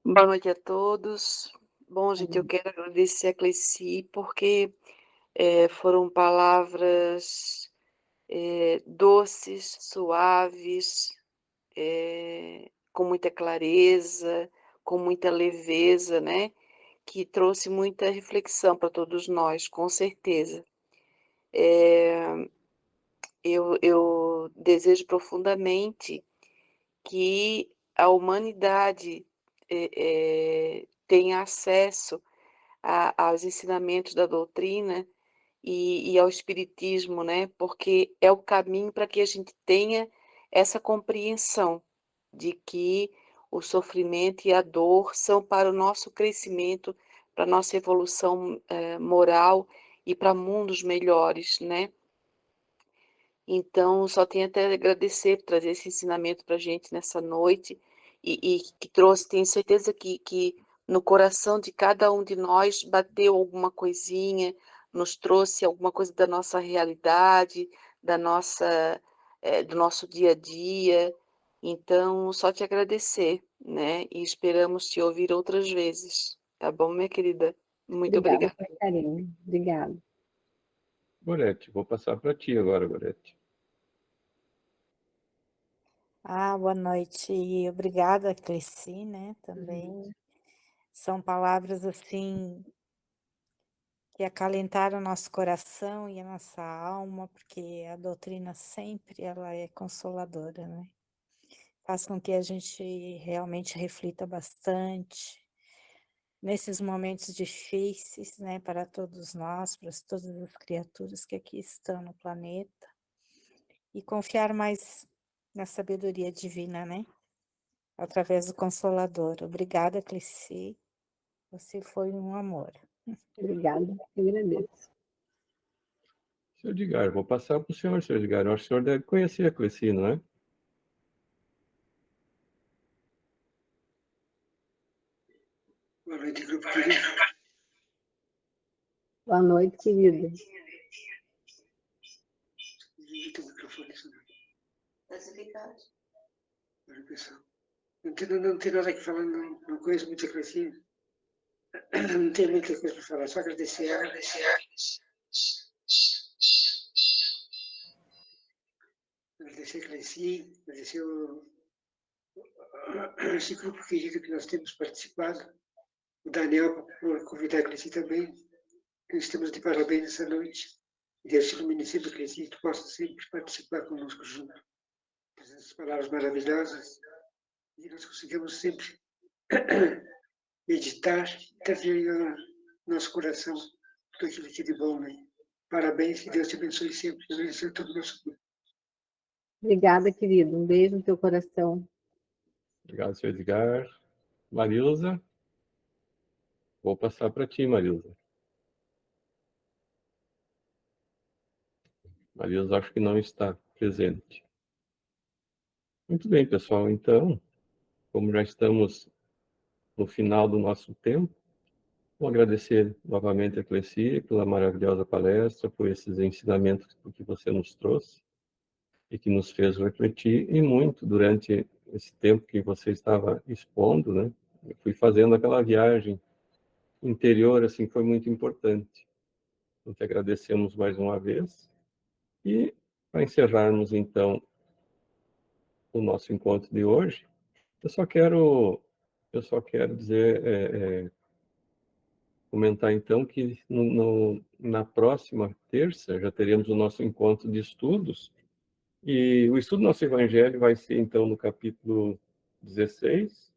Boa noite a todos. Bom, gente, eu quero agradecer a Cleci, porque foram palavras doces, suaves, com muita clareza, com muita leveza, né? Que trouxe muita reflexão para todos nós, com certeza. Eu desejo profundamente que a humanidade tenha acesso aos ensinamentos da doutrina e ao espiritismo, né? Porque é o caminho para que a gente tenha essa compreensão de que o sofrimento e a dor são para o nosso crescimento, para a nossa evolução moral e para mundos melhores, né? Então, só tenho até a agradecer por trazer esse ensinamento para a gente nessa noite e que trouxe, tenho certeza que no coração de cada um de nós bateu alguma coisinha, nos trouxe alguma coisa da nossa realidade, do nosso dia a dia. Então, só te agradecer, né? E esperamos te ouvir outras vezes. Tá bom, minha querida? Muito Obrigada obrigada. pelo carinho. Obrigada. Gorete, vou passar para ti agora, Gorete. Boa noite e obrigada, Cleci, né, também. São palavras, assim, que acalentaram o nosso coração e a nossa alma, porque a doutrina sempre ela é consoladora, né. Faz com que a gente realmente reflita bastante nesses momentos difíceis, né, para todos nós, para todas as criaturas que aqui estão no planeta, e confiar mais na sabedoria divina, né, através do Consolador. Obrigada, Cleci, você foi um amor. Obrigada, eu agradeço. Seu Edgar, vou passar para o senhor, seu Edgar. Eu acho que o senhor deve conhecer a Cleci, não é? Boa noite, grupo querido. Boa noite, querida. Desliga o microfone, senão. Classificado. Olha, pessoal. Não tem nada que falar, não conheço muita coisinha. Não tem muita coisa para falar, só agradecer ela. Agradecer a Cleci, agradecer esse grupo querido que nós temos participado. O Daniel, por convidar a Cleci também. Nós estamos de parabéns essa noite. E Deus te ilumine sempre, Cleci, que tu possa sempre participar conosco junto. Essas palavras maravilhosas. E nós conseguimos sempre meditar, trazer nosso coração tudo aquilo que é de bom, né? Parabéns, que Deus te abençoe sempre, Deus abençoe todo o nosso grupo. Obrigada, querido. Um beijo no teu coração. Obrigado, seu Edgar. Marilza, vou passar para ti, Marilza. Marilza acho que não está presente. Muito bem, pessoal. Então, como já estamos no final do nosso tempo, vou agradecer novamente a Cleci pela maravilhosa palestra, por esses ensinamentos que você nos trouxe e que nos fez refletir, e muito durante esse tempo que você estava expondo, né? Eu fui fazendo aquela viagem interior, assim, foi muito importante. Então, te agradecemos mais uma vez. E, para encerrarmos, então, o nosso encontro de hoje, eu só quero dizer, comentar, então, que na próxima terça já teremos o nosso encontro de estudos, e o estudo do nosso Evangelho vai ser, então, no capítulo 16,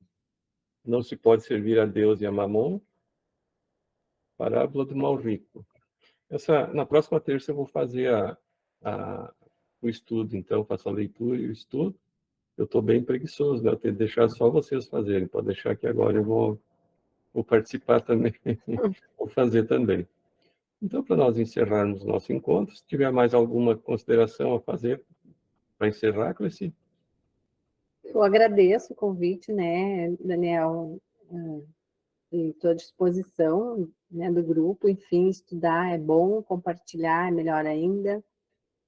não se pode servir a Deus e a Mamon, parábola do mal rico. Na próxima terça eu vou fazer o estudo, então, faço a leitura e o estudo. Eu estou bem preguiçoso, né? Eu tenho que deixar só vocês fazerem, pode deixar que agora eu vou participar também, vou fazer também. Então, para nós encerrarmos o nosso encontro, se tiver mais alguma consideração a fazer para encerrar, Cleci? Eu agradeço o convite, né, Daniel, e estou à disposição, né, do grupo. Enfim, estudar é bom, compartilhar é melhor ainda,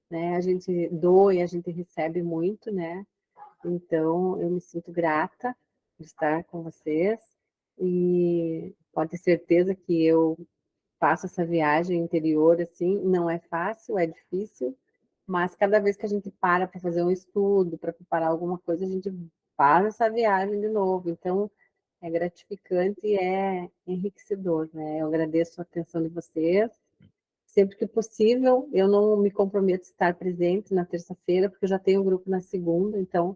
né? A gente doa e a gente recebe muito, né? Então, eu me sinto grata de estar com vocês e pode ter certeza que eu faço essa viagem interior, assim, não é fácil, é difícil, mas cada vez que a gente para fazer um estudo, para preparar alguma coisa, a gente faz essa viagem de novo. Então, é gratificante e é enriquecedor, né? Eu agradeço a atenção de vocês. Sempre que possível, eu não me comprometo a estar presente na terça-feira, porque eu já tenho um grupo na segunda, então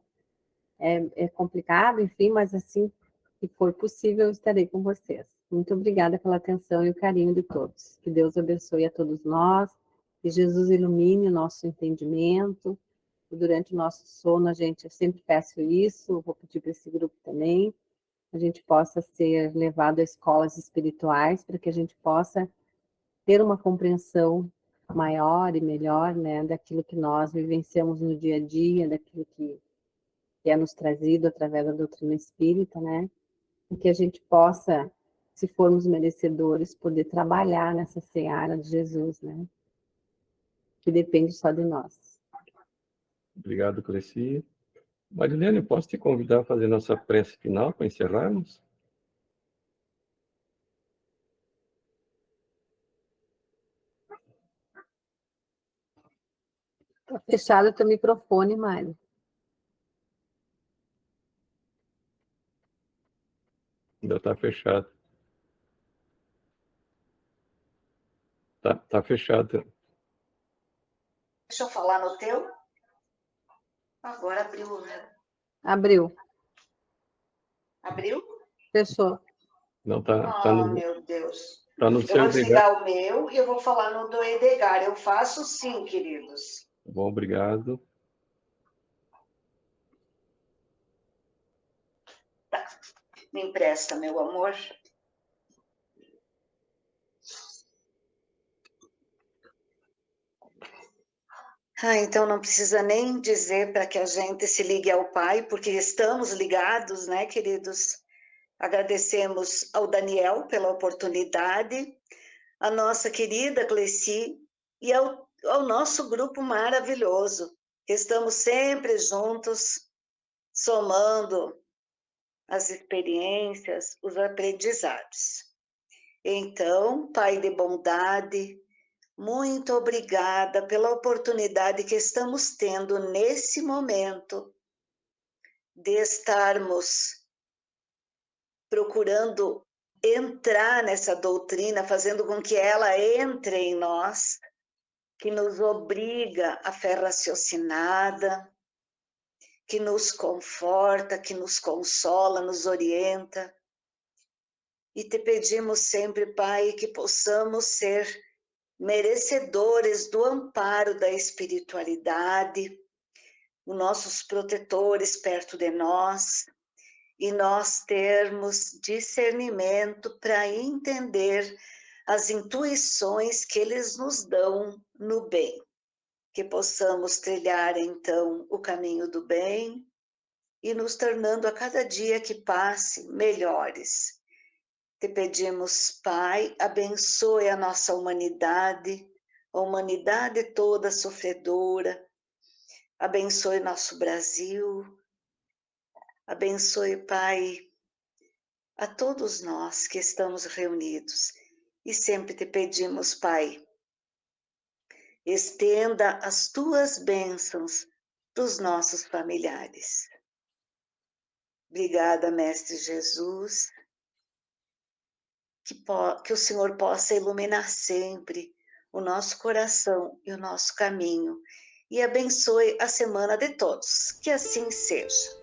é complicado, enfim, mas assim que for possível, eu estarei com vocês. Muito obrigada pela atenção e o carinho de todos. Que Deus abençoe a todos nós, que Jesus ilumine o nosso entendimento. E durante o nosso sono, eu sempre peço isso, vou pedir para esse grupo também, a gente possa ser levado a escolas espirituais, para que a gente possa ter uma compreensão maior e melhor, né, daquilo que nós vivenciamos no dia a dia, daquilo que é nos trazido através da doutrina espírita, né, e que a gente possa, se formos merecedores, poder trabalhar nessa seara de Jesus, né, que depende só de nós. Obrigado, Cleci. Marilene, posso te convidar a fazer nossa prece final para encerrarmos? Está fechado o teu microfone, Mari. Ainda está fechado. Tá fechado. Deixa eu falar no teu. Agora abriu, né? Abriu. Abriu? Fechou. Não, tá Ah, no, meu Deus. tá no Eu seu vou Edgar. desligar o meu e eu vou falar no do Edgar. Eu faço sim, queridos. Bom, obrigado. Me empresta, meu amor. Então não precisa nem dizer para que a gente se ligue ao Pai, porque estamos ligados, né, queridos? Agradecemos ao Daniel pela oportunidade, a nossa querida Cleci e ao nosso grupo maravilhoso, que estamos sempre juntos, somando as experiências, os aprendizados. Então, Pai de bondade, muito obrigada pela oportunidade que estamos tendo nesse momento de estarmos procurando entrar nessa doutrina, fazendo com que ela entre em nós, que nos obriga à fé raciocinada, que nos conforta, que nos consola, nos orienta. E te pedimos sempre, Pai, que possamos ser merecedores do amparo da espiritualidade, os nossos protetores perto de nós, e nós termos discernimento para entender as intuições que eles nos dão no bem. Que possamos trilhar, então, o caminho do bem e nos tornando a cada dia que passe melhores. Te pedimos, Pai, abençoe a nossa humanidade, a humanidade toda sofredora, abençoe nosso Brasil, abençoe, Pai, a todos nós que estamos reunidos. E sempre te pedimos, Pai, estenda as tuas bênçãos dos nossos familiares. Obrigada, Mestre Jesus, que o Senhor possa iluminar sempre o nosso coração e o nosso caminho, e abençoe a semana de todos. Que assim seja.